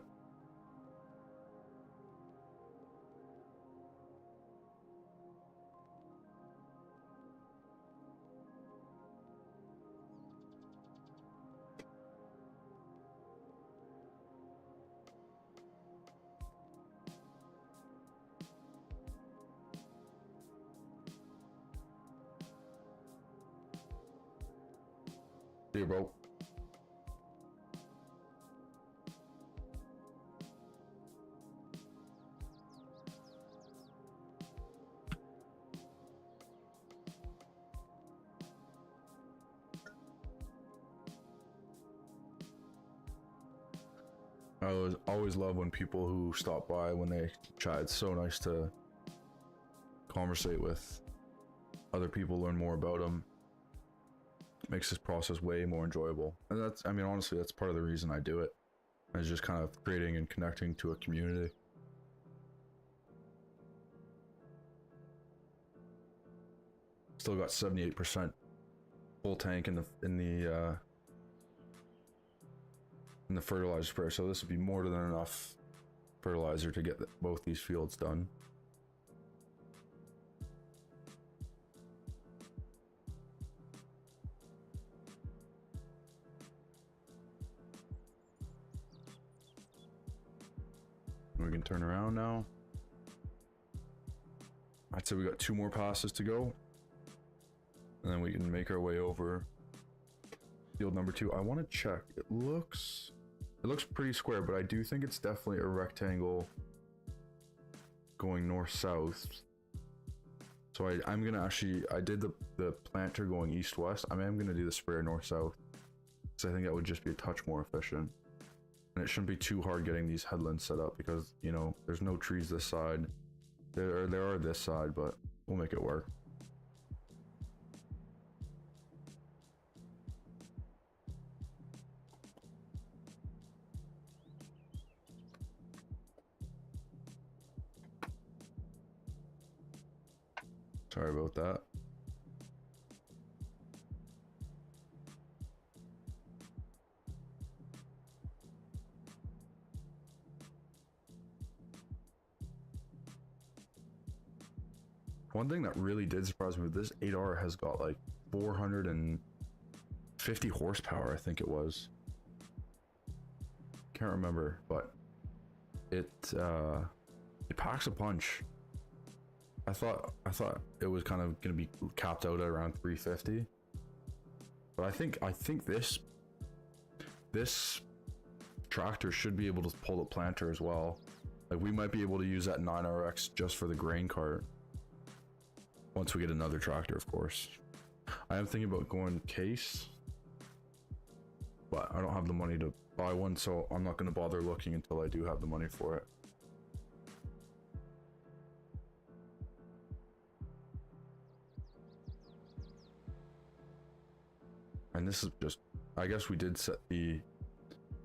See you, bro. I always love when people who stop by when they chat. It's so nice to conversate with other people, learn more about them. It makes this process way more enjoyable. And that's, I mean, honestly, that's part of the reason I do it. It's just kind of creating and connecting to a community. Still got 78% full tank in the fertilizer sprayer, so this would be more than enough fertilizer to get both these fields done. We can turn around now. I'd say we got 2 more passes to go, and then we can make our way over field number 2. I want to check. It looks pretty square, but I do think it's definitely a rectangle going north-south. So I'm gonna actually, I did the planter going east-west. I am gonna do the sprayer north-south, because I think that would just be a touch more efficient. And it shouldn't be too hard getting these headlands set up, because, you know, there's no trees this side. There are this side, but we'll make it work. Sorry about that. One thing that really did surprise me, this 8R has got like 450 horsepower, I think it was. Can't remember, but it packs a punch. I thought it was kind of gonna be capped out at around 350, but I think this tractor should be able to pull the planter as well. Like, we might be able to use that 9RX just for the grain cart once we get another tractor, of course. I am thinking about going case, but I don't have the money to buy one, so I'm not going to bother looking until I do have the money for it. And this is just, I guess we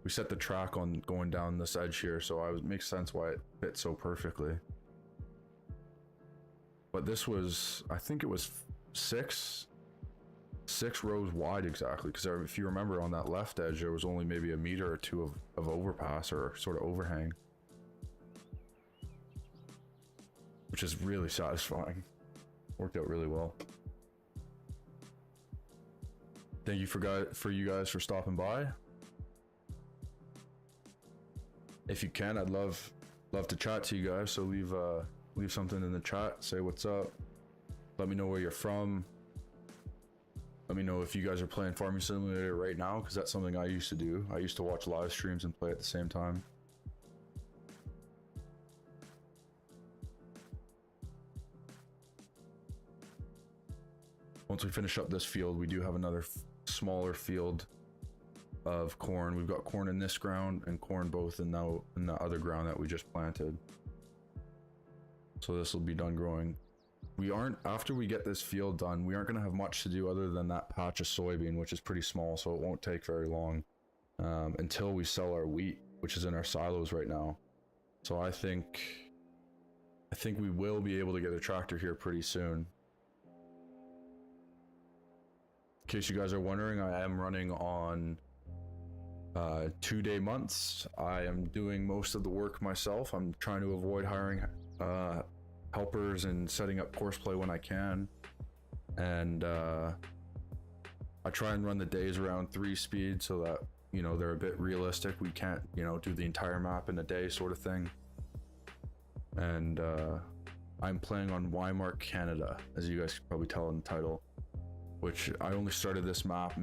set the track on going down this edge here, so it makes sense why it fits so perfectly. But this was, I think it was six rows wide exactly, because if you remember on that left edge there was only maybe a meter or 2 of overpass or sort of overhang, which is really satisfying. Worked out really well. Thank you for you guys for stopping by. If you can, I'd love to chat to you guys, so leave something in the chat, say what's up, let me know where you're from, let me know if you guys are playing Farming Simulator right now, because that's something I used to do. I used to watch live streams and play at the same time. Once we finish up this field, we do have another smaller field of corn. We've got corn in this ground and corn both in the other ground that we just planted. So this will be done growing. After we get this field done, we aren't going to have much to do other than that patch of soybean, which is pretty small, so it won't take very long until we sell our wheat, which is in our silos right now. So I think we will be able to get a tractor here pretty soon. In case you guys are wondering, I am running on 2-day months. I am doing most of the work myself. I'm trying to avoid hiring helpers and setting up horseplay when I can, and I try and run the days around 3 speed so that, you know, they're a bit realistic. We can't, you know, do the entire map in a day sort of thing. And I'm playing on Wymark Canada, as you guys can probably tell in the title, which I only started this map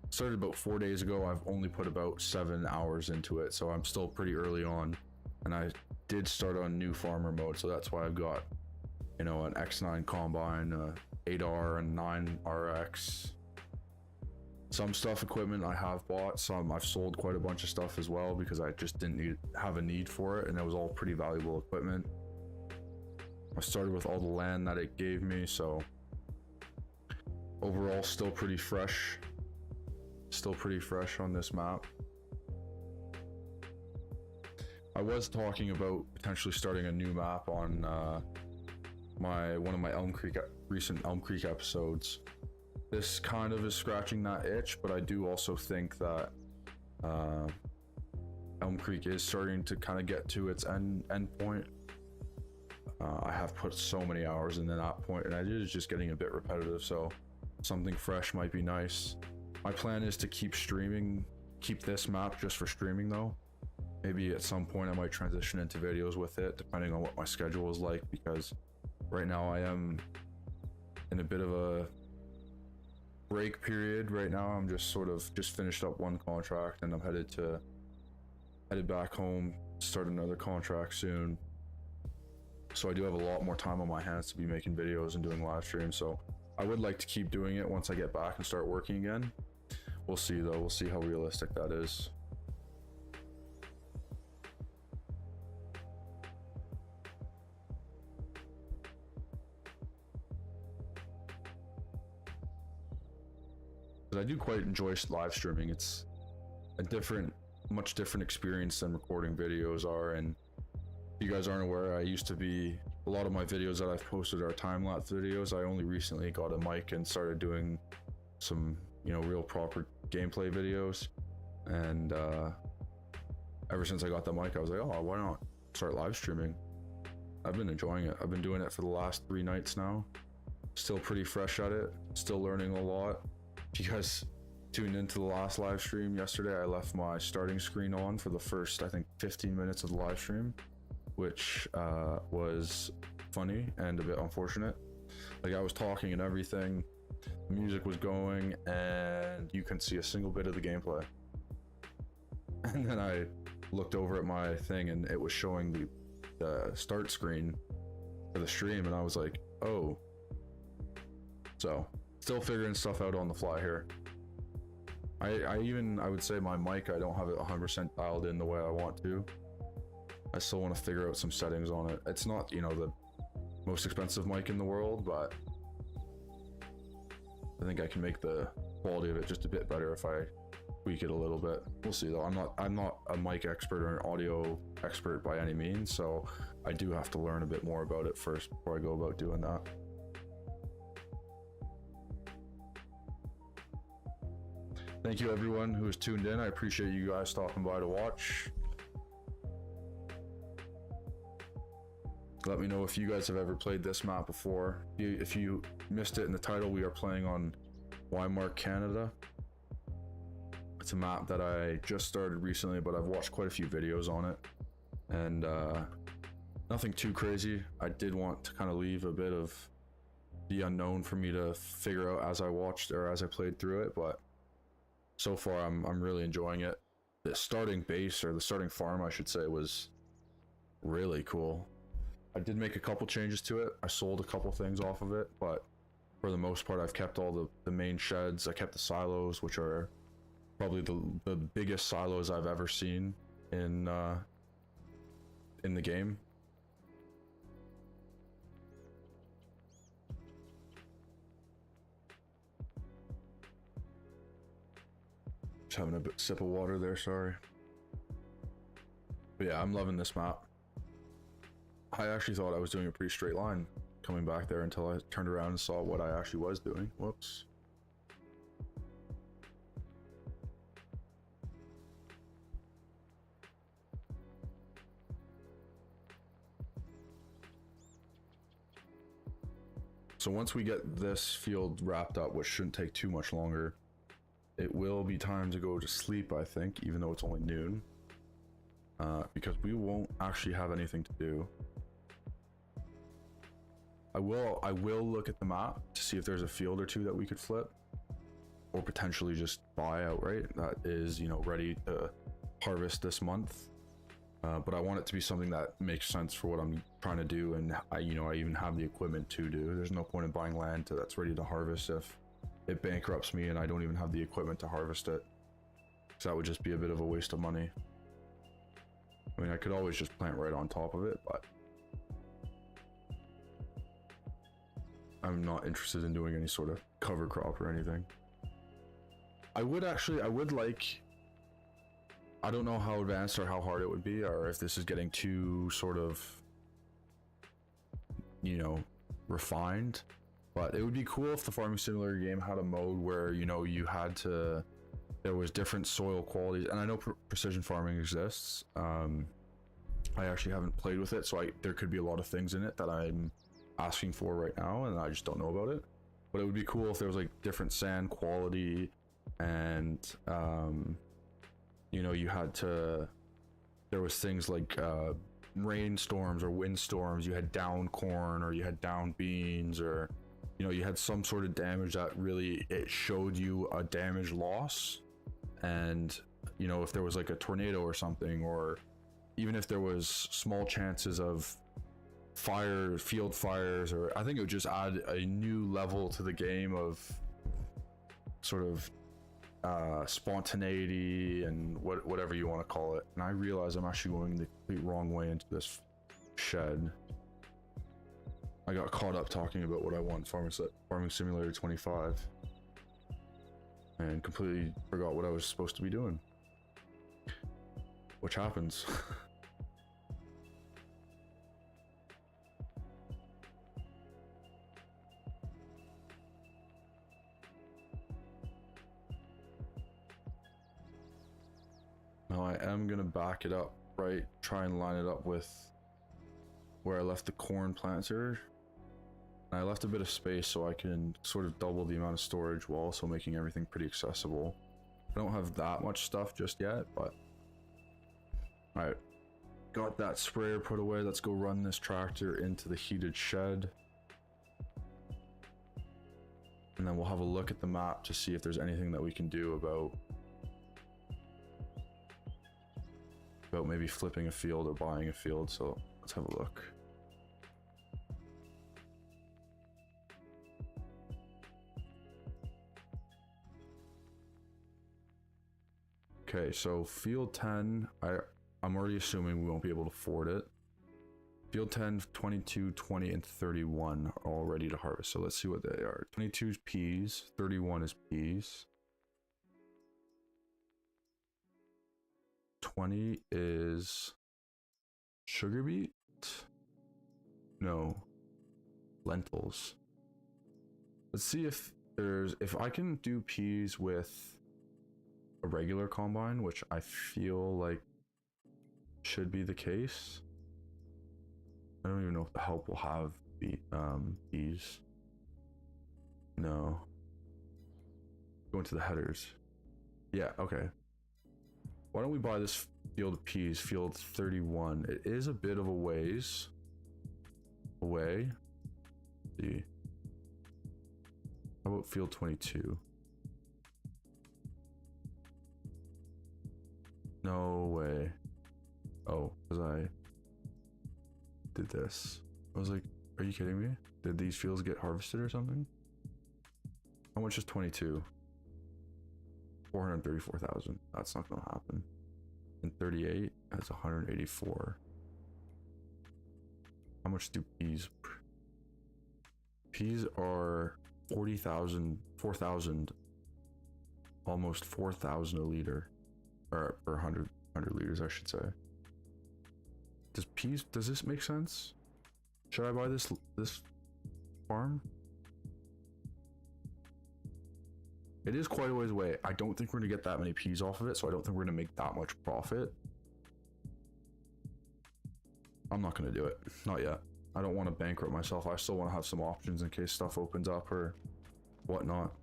started about 4 days ago. I've only put about 7 hours into it, so I'm still pretty early on. And I did start on new farmer mode, so that's why I've got, you know, an X9 combine, 8R and 9RX, Some stuff, equipment I have bought, some I've sold quite a bunch of stuff as well because I just didn't have a need for it, and it was all pretty valuable equipment. I started with all the land that it gave me, so overall still pretty fresh. Still pretty fresh on this map. I was talking about potentially starting a new map on one of my recent Elm Creek episodes. This kind of is scratching that itch, but I do also think that Elm Creek is starting to kind of get to its end point. I have put so many hours into that point, and it is just getting a bit repetitive, so something fresh might be nice. My plan is to keep streaming, keep this map just for streaming though. Maybe at some point I might transition into videos with it, depending on what my schedule is like, because right now I am in a bit of a break period right now. I'm just finished up one contract, and I'm headed back home, start another contract soon. So I do have a lot more time on my hands to be making videos and doing live streams, so I would like to keep doing it once I get back and start working again. We'll see though, we'll see how realistic that is. But I do quite enjoy live streaming. It's a much different experience than recording videos are, and if you guys aren't aware, a lot of my videos that I've posted are time-lapse videos. I only recently got a mic and started doing some, real proper gameplay videos, and ever since I got the mic, I was like, oh, why not start live streaming? I've been enjoying it. I've been doing it for the last 3 nights now. Still pretty fresh at it, still learning a lot. If you guys tuned into the last live stream yesterday, I left my starting screen on for the first, I think, 15 minutes of the live stream, which was funny and a bit unfortunate. Like, I was talking and everything, the music was going, and you couldn't see a single bit of the gameplay. And then I looked over at my thing, and it was showing the start screen for the stream, and I was like, oh. So, still figuring stuff out on the fly here. I would say my mic, I don't have it 100% dialed in the way I want to. I still want to figure out some settings on it. It's not, the most expensive mic in the world, but I think I can make the quality of it just a bit better if I tweak it a little bit. We'll see though. I'm not a mic expert or an audio expert by any means, so I do have to learn a bit more about it first before I go about doing that. Thank you everyone who has tuned in. I appreciate you guys stopping by to watch. Let me know if you guys have ever played this map before. If you missed it in the title, we are playing on Wymark Canada. It's a map that I just started recently, but I've watched quite a few videos on it, and nothing too crazy. I did want to kind of leave a bit of the unknown for me to figure out as I watched or as I played through it, but so far I'm really enjoying it. The starting base, or the starting farm I should say, was really cool. I did make a couple changes to it. I sold a couple things off of it, but for the most part I've kept all the main sheds. I kept the silos, which are probably the biggest silos I've ever seen in the game. Just having a sip of water there, sorry. But yeah, I'm loving this map. I actually thought I was doing a pretty straight line coming back there until I turned around and saw what I actually was doing. Whoops. So once we get this field wrapped up, which shouldn't take too much longer, it will be time to go to sleep, I think, even though it's only noon, because we won't actually have anything to do. I will look at the map to see if there's a field or two that we could flip, or potentially just buy outright that is, ready to harvest this month. But I want it to be something that makes sense for what I'm trying to do, and I even have the equipment to do. There's no point in buying land that's ready to harvest if it bankrupts me and I don't even have the equipment to harvest it. So that would just be a bit of a waste of money. I mean, I could always just plant right on top of it, but I'm not interested in doing any sort of cover crop or anything. I would like, I don't know how advanced or how hard it would be, or if this is getting too sort of, you know, refined, but it would be cool if the farming simulator game had a mode where, you know, you had to, there was different soil qualities, and I know precision farming exists. I actually haven't played with it, so there could be a lot of things in it that I'm asking for right now, and I just don't know about it. But it would be cool if there was like different sand quality, and you know, you had to, there was things like rainstorms or windstorms, you had down corn or you had down beans, or you know, you had some sort of damage that really, it showed you a damage loss. And you know, if there was like a tornado or something, or even if there was small chances of field fires, or I think it would just add a new level to the game of sort of spontaneity and whatever you want to call it. And I realize I'm actually going the complete wrong way into this shed. I got caught up talking about what I want Farming Simulator 25 and completely forgot what I was supposed to be doing, which happens. Now I am gonna back it up, right? Try and line it up with where I left the corn planter. I left a bit of space so I can sort of double the amount of storage while also making everything pretty accessible. I don't have that much stuff just yet, but alright. Got that sprayer put away. Let's go run this tractor into the heated shed. And then we'll have a look at the map to see if there's anything that we can do about maybe flipping a field or buying a field. So let's have a look. Okay, so field 10, I'm already assuming we won't be able to afford it. Field 10, 22, 20, and 31 are all ready to harvest. So let's see what they are. 22 is peas, 31 is peas. 20 is sugar beet? No, lentils. Let's see if I can do peas with a regular combine, which I feel like should be the case. I don't even know if the help will have peas. No. Go into the headers. Yeah, okay. Why don't we buy this field of peas, field 31. It is a bit of a ways away. Let's see. How about field 22? No way. Oh, because I did this. I was like, are you kidding me? Did these fields get harvested or something? How much is 22? 434,000. That's not gonna happen. And 38 has 184. How much do peas? Peas are 40,000, 4,000, almost 4,000 a liter, or 100 liters, I should say. Does this make sense? Should I buy this farm? It is quite a ways away. I don't think we're gonna get that many peas off of it, so I don't think we're gonna make that much profit. I'm not gonna do it, not yet. I don't want to bankrupt myself. I still want to have some options in case stuff opens up or whatnot.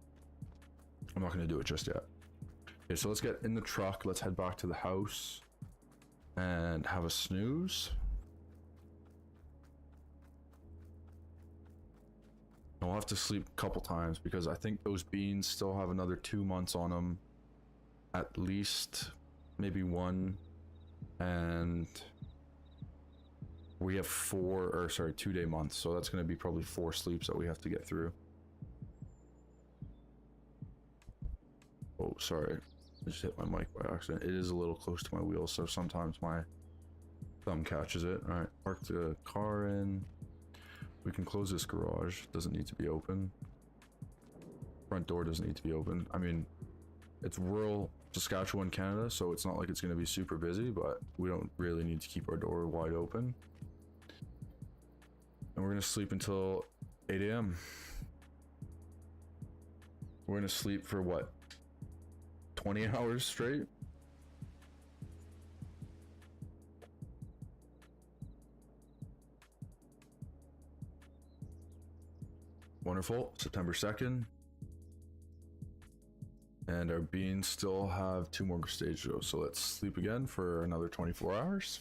I'm not gonna do it just yet. Okay, so let's get in the truck. Let's head back to the house and have a snooze. I'll have to sleep a couple times because I think those beans still have another 2 months on them. At least, maybe one. And we have 2-day months. So that's going to be probably 4 sleeps that we have to get through. sorry. I just hit my mic by accident. It is a little close to my wheel, so sometimes my thumb catches it. All right, park the car in. We can close this garage. Doesn't need to be open. Front door doesn't need to be open. I mean, it's rural Saskatchewan, Canada, so it's not like it's going to be super busy, but we don't really need to keep our door wide open. And we're going to sleep until 8 a.m. We're going to sleep for what? 20 hours straight? Wonderful. September 2nd. And our beans still have 2 more stages to go. So let's sleep again for another 24 hours.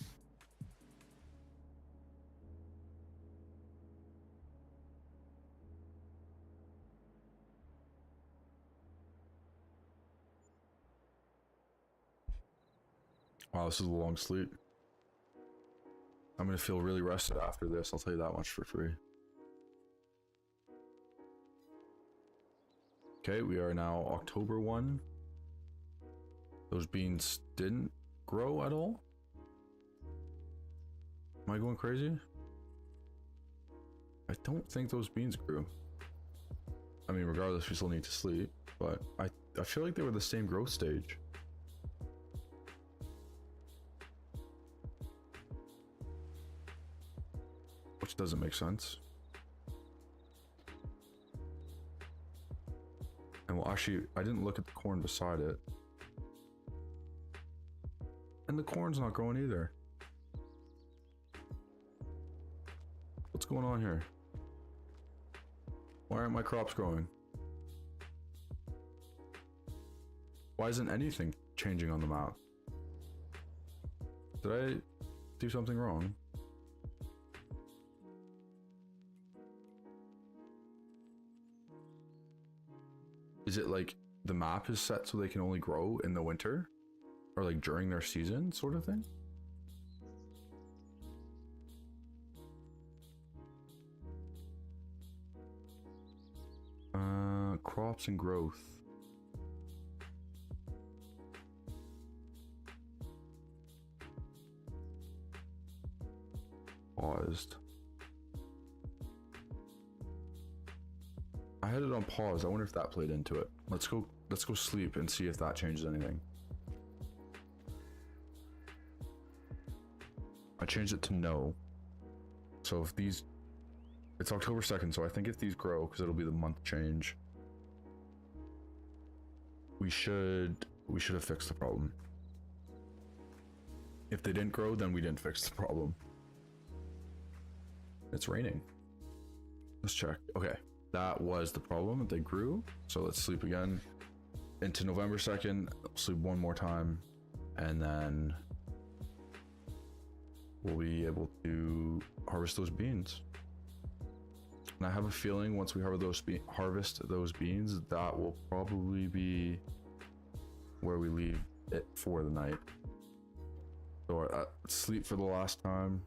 Wow, this is a long sleep. I'm gonna feel really rested after this, I'll tell you that much for free. Okay, we are now October 1. Those beans didn't grow at all? Am I going crazy? I don't think those beans grew. I mean, regardless, we still need to sleep, but I feel like they were the same growth stage. Which doesn't make sense. And well, actually, I didn't look at the corn beside it. And the corn's not growing either. What's going on here? Why aren't my crops growing? Why isn't anything changing on the map? Did I do something wrong? Is it like the map is set so they can only grow in the winter? Or like during their season sort of thing? Crops and growth. Paused. I had it on pause. I wonder if that played into it. Let's go sleep and see if that changes anything. I changed it to no. So if these, it's October 2nd, so I think if these grow, because it'll be the month change, we should have fixed the problem. If they didn't grow, then we didn't fix the problem. It's raining. Let's check. Okay, that was the problem. They grew. So let's sleep again into November 2nd. Sleep one more time, and then we'll be able to harvest those beans. And I have a feeling once we harvest those beans, that will probably be where we leave it for the night. So sleep for the last time.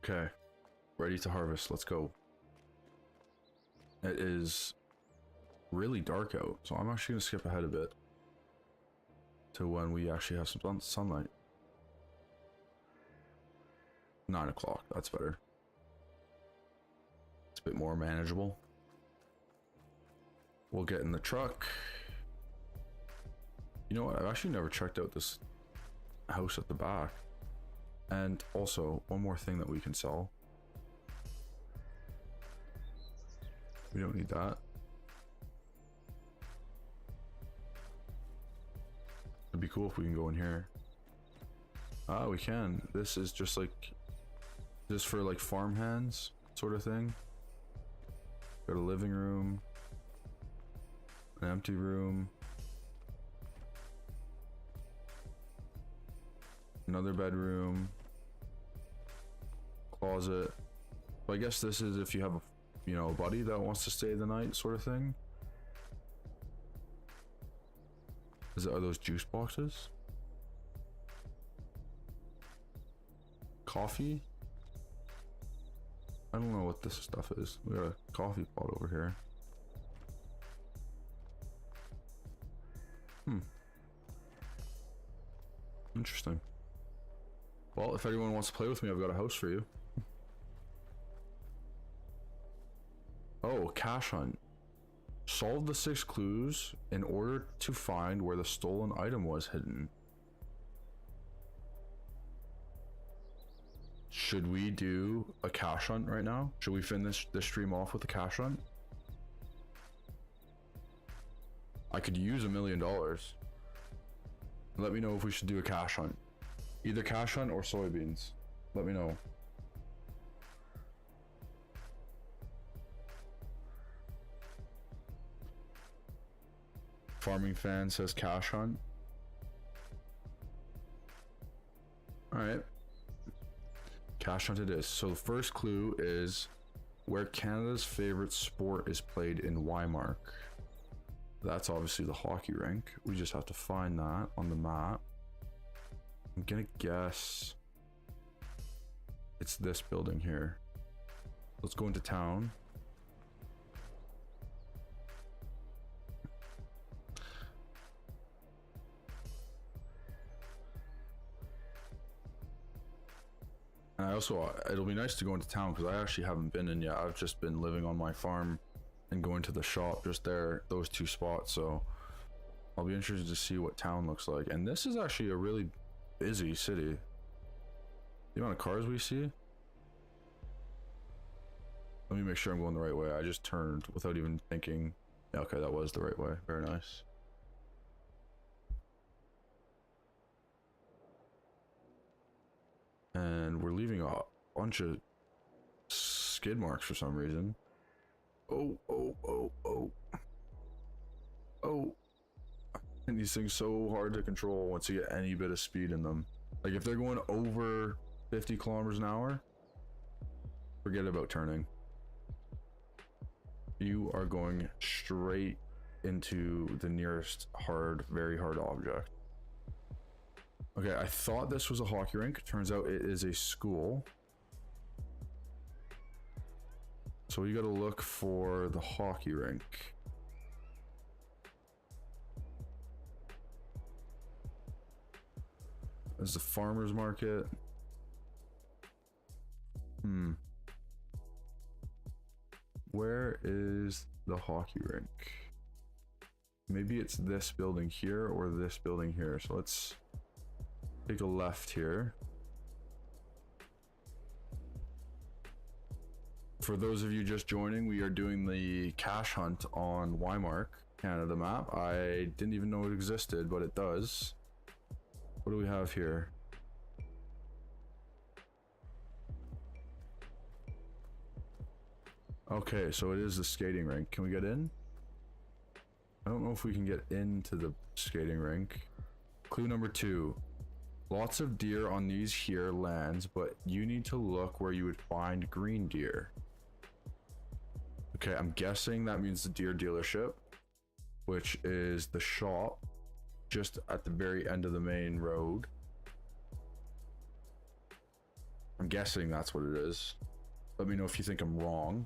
Okay, ready to harvest. Let's go. It is really dark out, so I'm actually gonna skip ahead a bit to when we actually have some sunlight. 9 o'clock, that's better. It's a bit more manageable. We'll get in the truck. You know what? I've actually never checked out this house at the back. And also, one more thing that we can sell. We don't need that. It'd be cool if we can go in here. Ah, we can. This is just like, just for like farm hands sort of thing. Got a living room, an empty room, another bedroom, closet. So I guess this is if you have you know, a buddy that wants to stay the night sort of thing. Are those juice boxes? Coffee? I don't know what this stuff is. We got a coffee pot over here. Interesting. Well, if anyone wants to play with me, I've got a house for you. Oh, cash hunt. Solve the 6 clues in order to find where the stolen item was hidden. Should we do a cash hunt right now? Should we finish this stream off with a cash hunt? I could use $1 million. Let me know if we should do a cash hunt. Either cash hunt or soybeans. Let me know. Farming fan says cash hunt. Alright. Cash hunt it is. So the first clue is where Canada's favorite sport is played in Wymark. That's obviously the hockey rink. We just have to find that on the map. I'm gonna guess it's this building here. Let's go into town. And I also, it'll be nice to go into town because I actually haven't been in yet. I've just been living on my farm and going to the shop just there, those 2 spots. So I'll be interested to see what town looks like. And this is actually a really busy city. The amount of cars we see. Let me make sure I'm going the right way. I just turned without even thinking. Yeah, okay, that was the right way. Very nice. And we're leaving a bunch of skid marks for some reason. Oh. And these things so hard to control once you get any bit of speed in them. Like if they're going over 50 kilometers an hour, forget about turning. You are going straight into the nearest very hard object. Okay, I thought this was a hockey rink. Turns out it is a school. So we gotta look for the hockey rink. There's the farmer's market. Where is the hockey rink? Maybe it's this building here or this building here. So let's take a left here. For those of you just joining, we are doing the cash hunt on Wymark Canada map. I didn't even know it existed, but it does. What do we have here? Okay, so it is the skating rink. Can we get in? I don't know if we can get into the skating rink. Clue number 2. Lots of deer on these here lands, but you need to look where you would find green deer. Okay, I'm guessing that means the deer dealership, which is the shop just at the very end of the main road. I'm guessing that's what it is. Let me know if you think I'm wrong.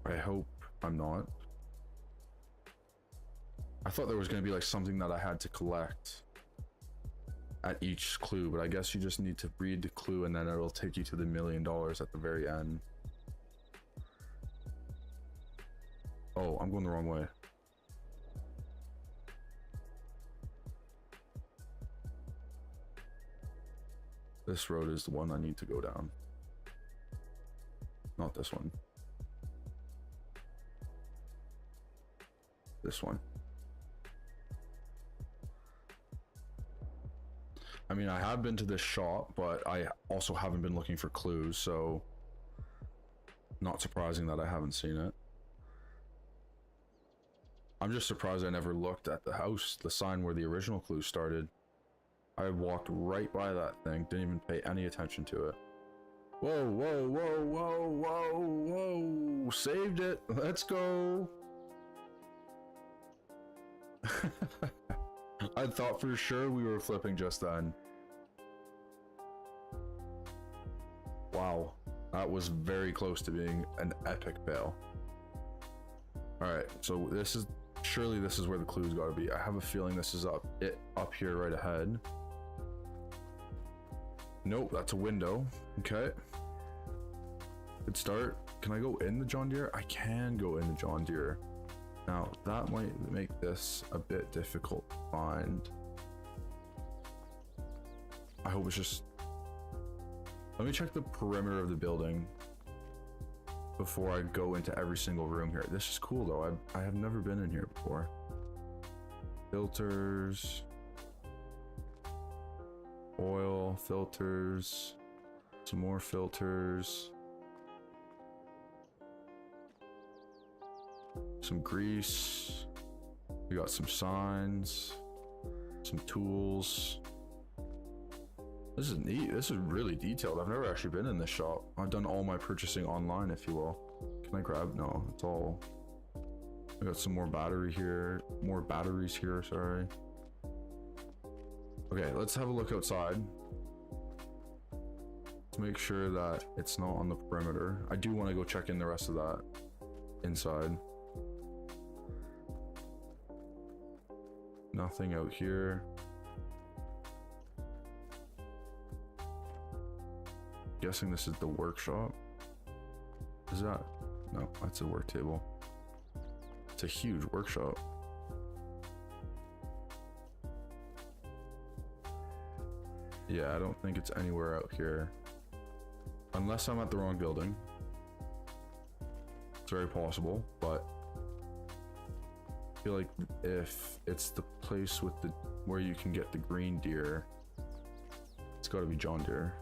I hope I'm not. I thought there was going to be like something that I had to collect at each clue, but I guess you just need to read the clue and then it'll take you to the $1 million at the very end. Oh, I'm going the wrong way. This road is the one I need to go down. Not this one. This one. I mean, I have been to this shop, but I also haven't been looking for clues, so not surprising that I haven't seen it. I'm just surprised I never looked at the house, the sign where the original clue started. I walked right by that thing, didn't even pay any attention to it. Whoa, whoa, whoa, whoa, whoa, whoa. Saved it. Let's go. I thought for sure we were flipping just then. Wow. That was very close to being an epic fail. Alright, so this is... Surely this is where the clue's gotta be. I have a feeling this is up here right ahead. Nope, that's a window. Okay. Good start. Can I go in the John Deere? I can go in the John Deere. Now, that might make this a bit difficult to find. I hope it's just... Let me check the perimeter of the building before I go into every single room here. This is cool though. I have never been in here before. Filters. Oil, filters. Some more filters. Some grease. We got some signs. Some tools. This is neat. This is really detailed. I've never actually been in this shop. I've done all my purchasing online, if you will. Can I grab? No, it's all... I got some more battery here. More batteries here, sorry. Okay, let's have a look outside. Let's make sure that it's not on the perimeter. I do want to go check in the rest of that inside. Nothing out here. Guessing this is the workshop. Is that? No, that's a work table. It's a huge workshop. Yeah, I don't think it's anywhere out here. Unless I'm at the wrong building. It's very possible, but I feel like if it's the place with the where you can get the green deer, it's got to be John Deere.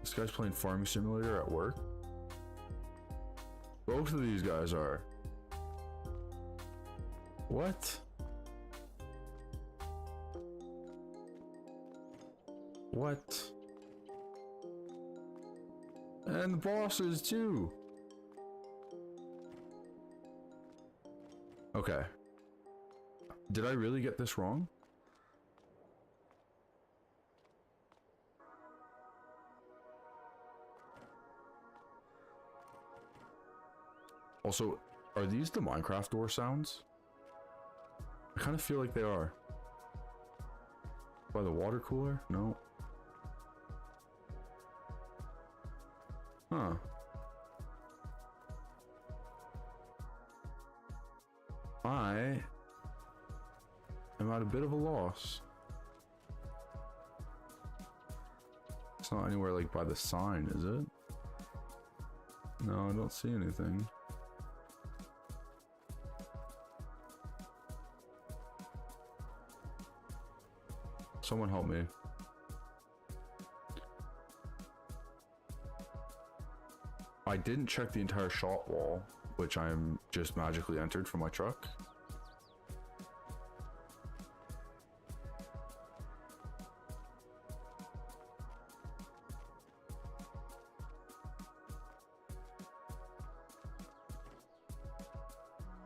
This guy's playing Farming Simulator at work. Both of these guys are. What? What? And the bosses too. Okay. Did I really get this wrong? Also, are these the Minecraft door sounds? I kind of feel like they are. By the water cooler? No. Huh. I am at a bit of a loss. It's not anywhere like by the sign, is it? No, I don't see anything. Someone help me. I didn't check the entire shop wall, which I'm just magically entered from my truck.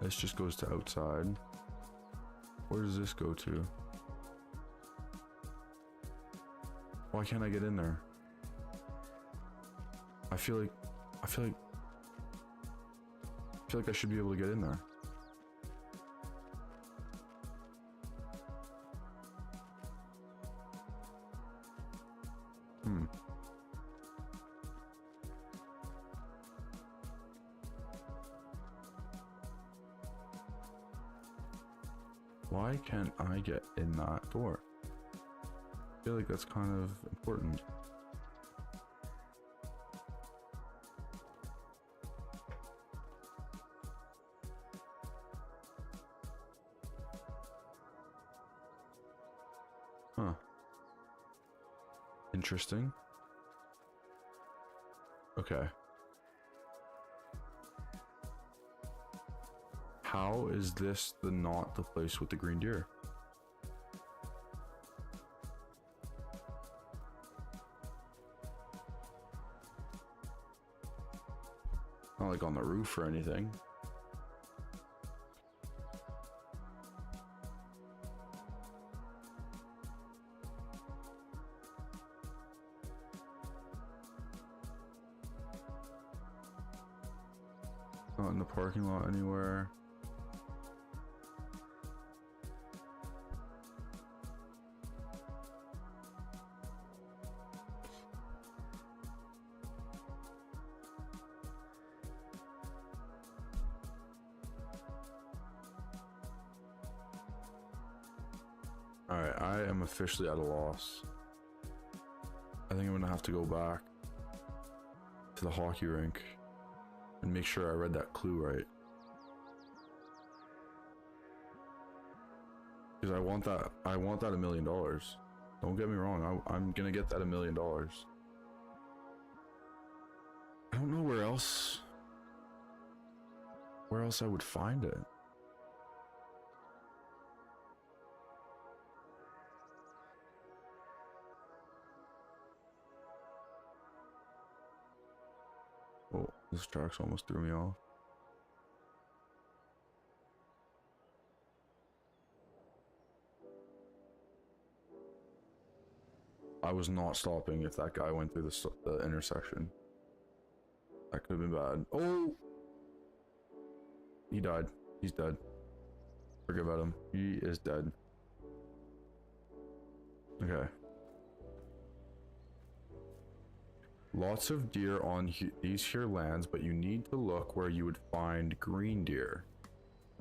This just goes to outside. Where does this go to? Why can't I get in there? I feel like I should be able to get in there. Why can't I get in that door? I feel like that's kind of important. Huh. Interesting. Okay. How is this not the place with the green deer? Not like on the roof or anything. Not in the parking lot anywhere. Alright, I am officially at a loss. I think I'm gonna have to go back to the hockey rink and make sure I read that clue right. Because I want that $1 million. Don't get me wrong, I'm gonna get that $1 million. I don't know where else I would find it. Oh, this track's almost threw me off. I was not stopping if that guy went through the intersection. That could have been bad. Oh! He died. He's dead. Forget about him. He is dead. Okay. Lots of deer on these here lands, but you need to look where you would find green deer.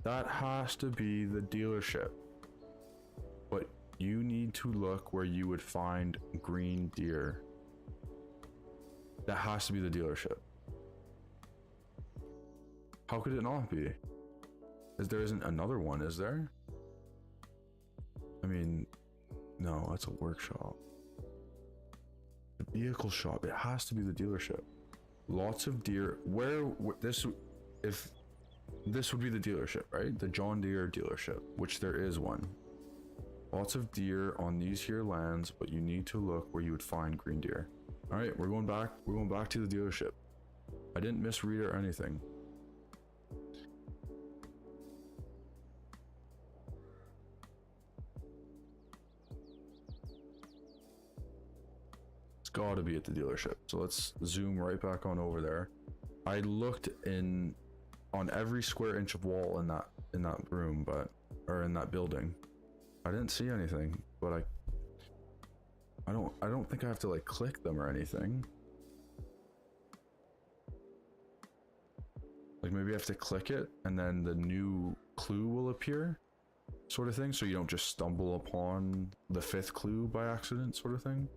That has to be the dealership. But you need to look where you would find green deer. That has to be the dealership. How could it not be? There isn't another one, is there? I mean, no, it's a workshop. The vehicle shop, it has to be the dealership. Lots of deer. If this would be the dealership, right? The John Deere dealership, which there is one. Lots of deer on these here lands, but you need to look where you would find green deer. All right, we're going back to the dealership. I didn't misread it or anything. It's got to be at the dealership. So let's zoom right back on over there. I looked on every square inch of wall in that room, or in that building. I didn't see anything, but I don't think I have to like click them or anything. Like maybe I have to click it and then the new clue will appear, sort of thing, so you don't just stumble upon the 5th clue by accident, sort of thing.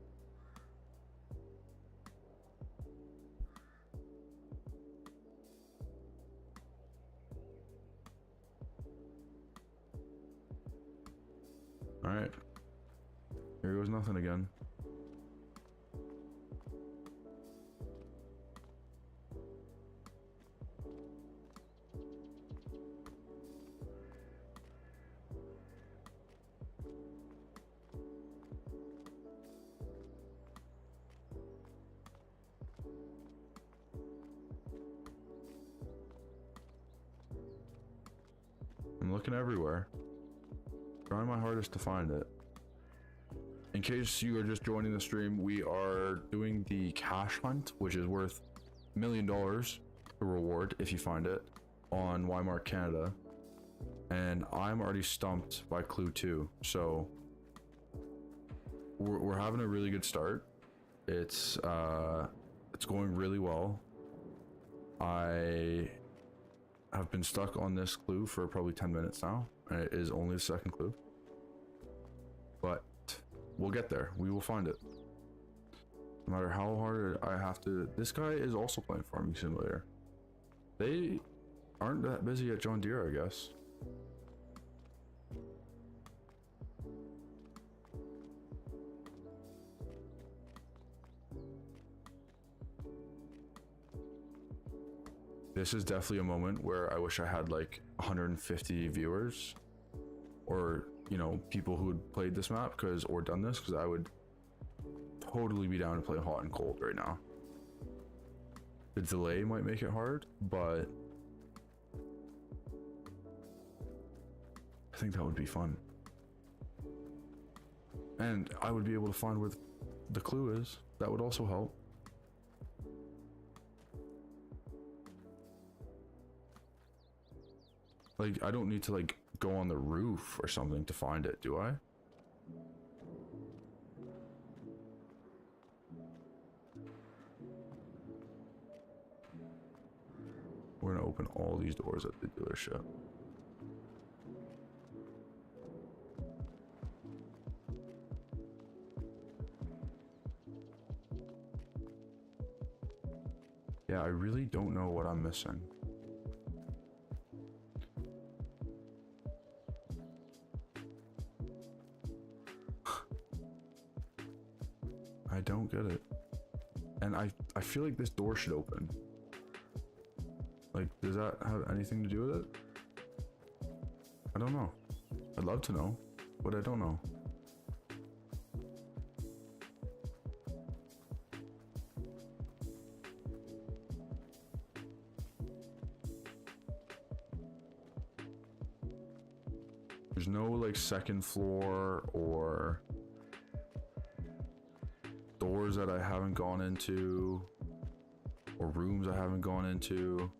All right, here goes nothing again. I'm looking everywhere. Trying my hardest to find it. In case you are just joining the stream, we are doing the cash hunt, which is worth $1 million to reward if you find it on Wymark Canada. And I'm already stumped by clue 2, so we're having a really good start. It's going really well. I have been stuck on this clue for probably 10 minutes now, and it is only the 2nd clue. But we'll get there. We will find it. No matter how hard I have to. This guy is also playing Farming Simulator. They aren't that busy at John Deere, I guess. This is definitely a moment where I wish I had like 150 viewers, or you know, people who had played this map or done this, because I would totally be down to play hot and cold right now. the delay might make it hard, but I think that would be fun. And I would be able to find where the clue is. That would also help. Like, I don't need to like go on the roof or something to find it, do I? We're gonna open all these doors at the dealership. Yeah, I really don't know what I'm missing. I don't get it. And I feel like this door should open. Like, does that have anything to do with it? I don't know. I'd love to know, but I don't know. There's no like second floor or doors that I haven't gone into or rooms I haven't gone into.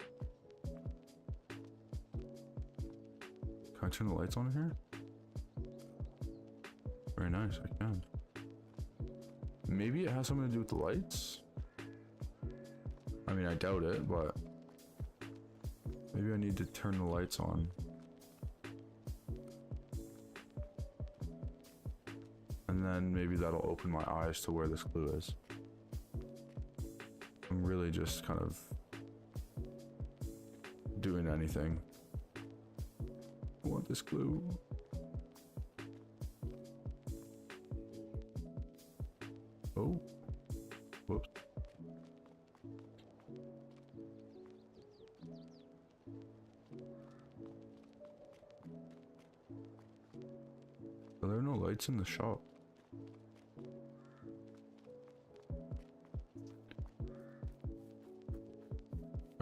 Can I turn the lights on in here? Very nice, I can. Maybe it has something to do with the lights? I mean, I doubt it, but maybe I need to turn the lights on. And then maybe that'll open my eyes to where this clue is. I'm really just kind of doing anything. I want this clue. Oh. Whoops. Are there no lights in the shop?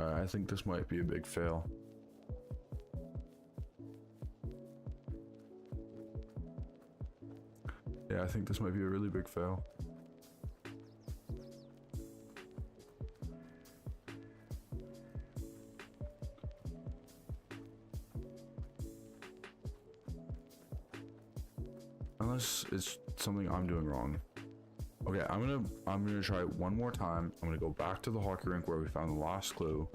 I think this might be a big fail. Yeah, I think this might be a really big fail. Unless it's something I'm doing wrong. Okay, I'm gonna try it one more time. I'm gonna go back to the hockey rink where we found the last clue.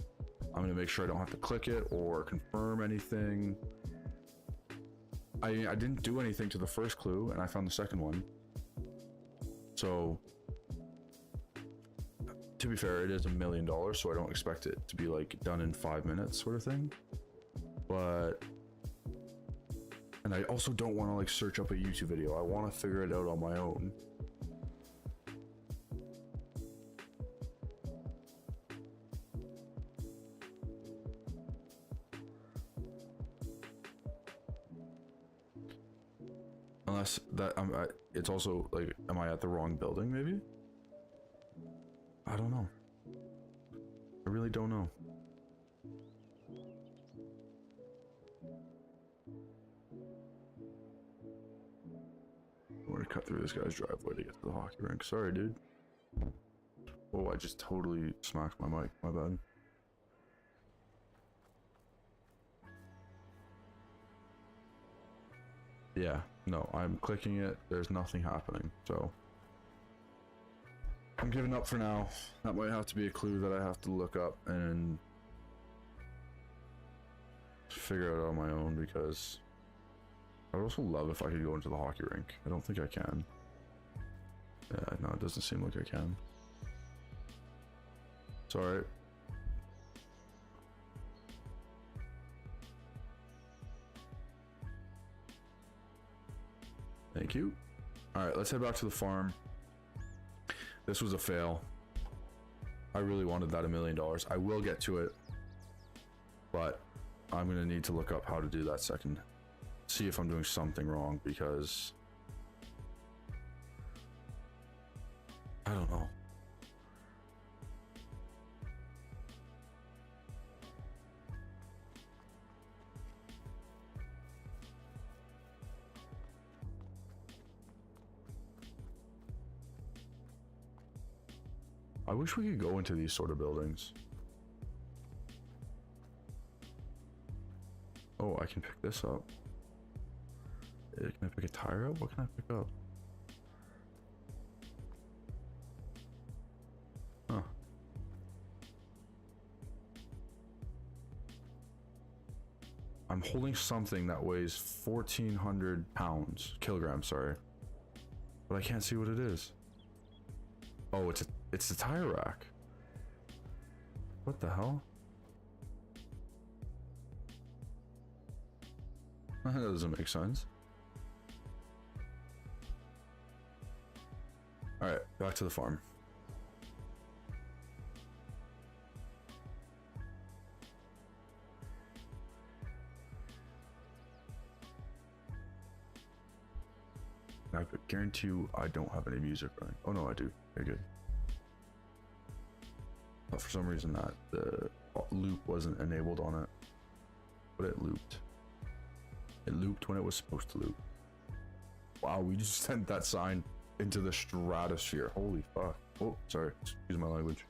I'm gonna make sure I don't have to click it or confirm anything. I didn't do anything to the first clue and I found the second one. So to be fair, it is $1 million, so I don't expect it to be like done in 5 minutes sort of thing. But and I also don't want to like search up a YouTube video. I want to figure it out on my own. Unless that it's also like, am I at the wrong building maybe? I don't know. I really don't know. I'm gonna cut through this guy's driveway to get to the hockey rink. Sorry, dude. Oh, I just totally smacked my mic. My bad. Yeah, no, I'm clicking it. There's nothing happening, so I'm giving up for now. That might have to be a clue that I have to look up and figure out on my own, because I would also love if I could go into the hockey rink. I don't think I can. Yeah, no, it doesn't seem like I can. It's alright. Thank you. Alright, let's head back to the farm. This was a fail. I really wanted that $1 million. I will get to it, but I'm gonna need to look up how to do that second. See if I'm doing something wrong, because I don't know. I wish we could go into these sort of buildings. Oh, I can pick this up. Can I pick a tire up? What can I pick up? Huh. I'm holding something that weighs 1,400 kilograms, sorry. But I can't see what it is. Oh, it's a tire rack. What the hell? That doesn't make sense. Alright, back to the farm. I guarantee you I don't have any music running. Oh no, I do. Very good. But for some reason that the loop wasn't enabled on it. But it looped. It looped when it was supposed to loop. Wow, we just sent that sign into the stratosphere. Holy fuck. Oh, sorry. Excuse my language.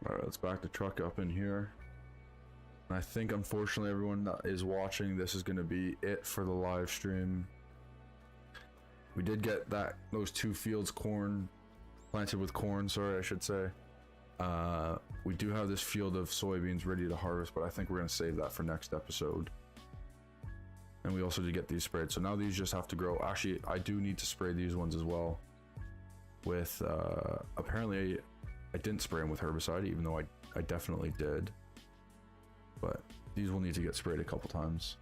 Alright, let's back the truck up in here. And I think, unfortunately, everyone that is watching, this is going to be it for the live stream. We did get those 2 fields planted with corn, sorry, I should say. We do have this field of soybeans ready to harvest, but I think we're going to save that for next episode. And we also did get these sprayed, so now these just have to grow. Actually, I do need to spray these ones as well. With, apparently, I didn't spray them with herbicide, even though I definitely did. But these will need to get sprayed a couple times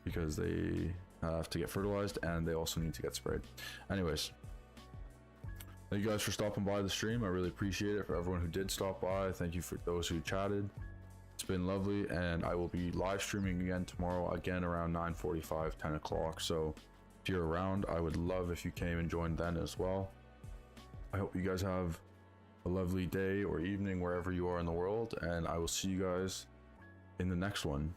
because they have to get fertilized and they also need to get sprayed. Anyways, thank you guys for stopping by the stream. I really appreciate it. For everyone who did stop by, thank you for those who chatted. It's been lovely, and I will be live streaming again tomorrow, again around 9:45, 10 o'clock. So if you're around, I would love if you came and joined then as well. I hope you guys have a lovely day or evening wherever you are in the world, and I will see you guys in the next one.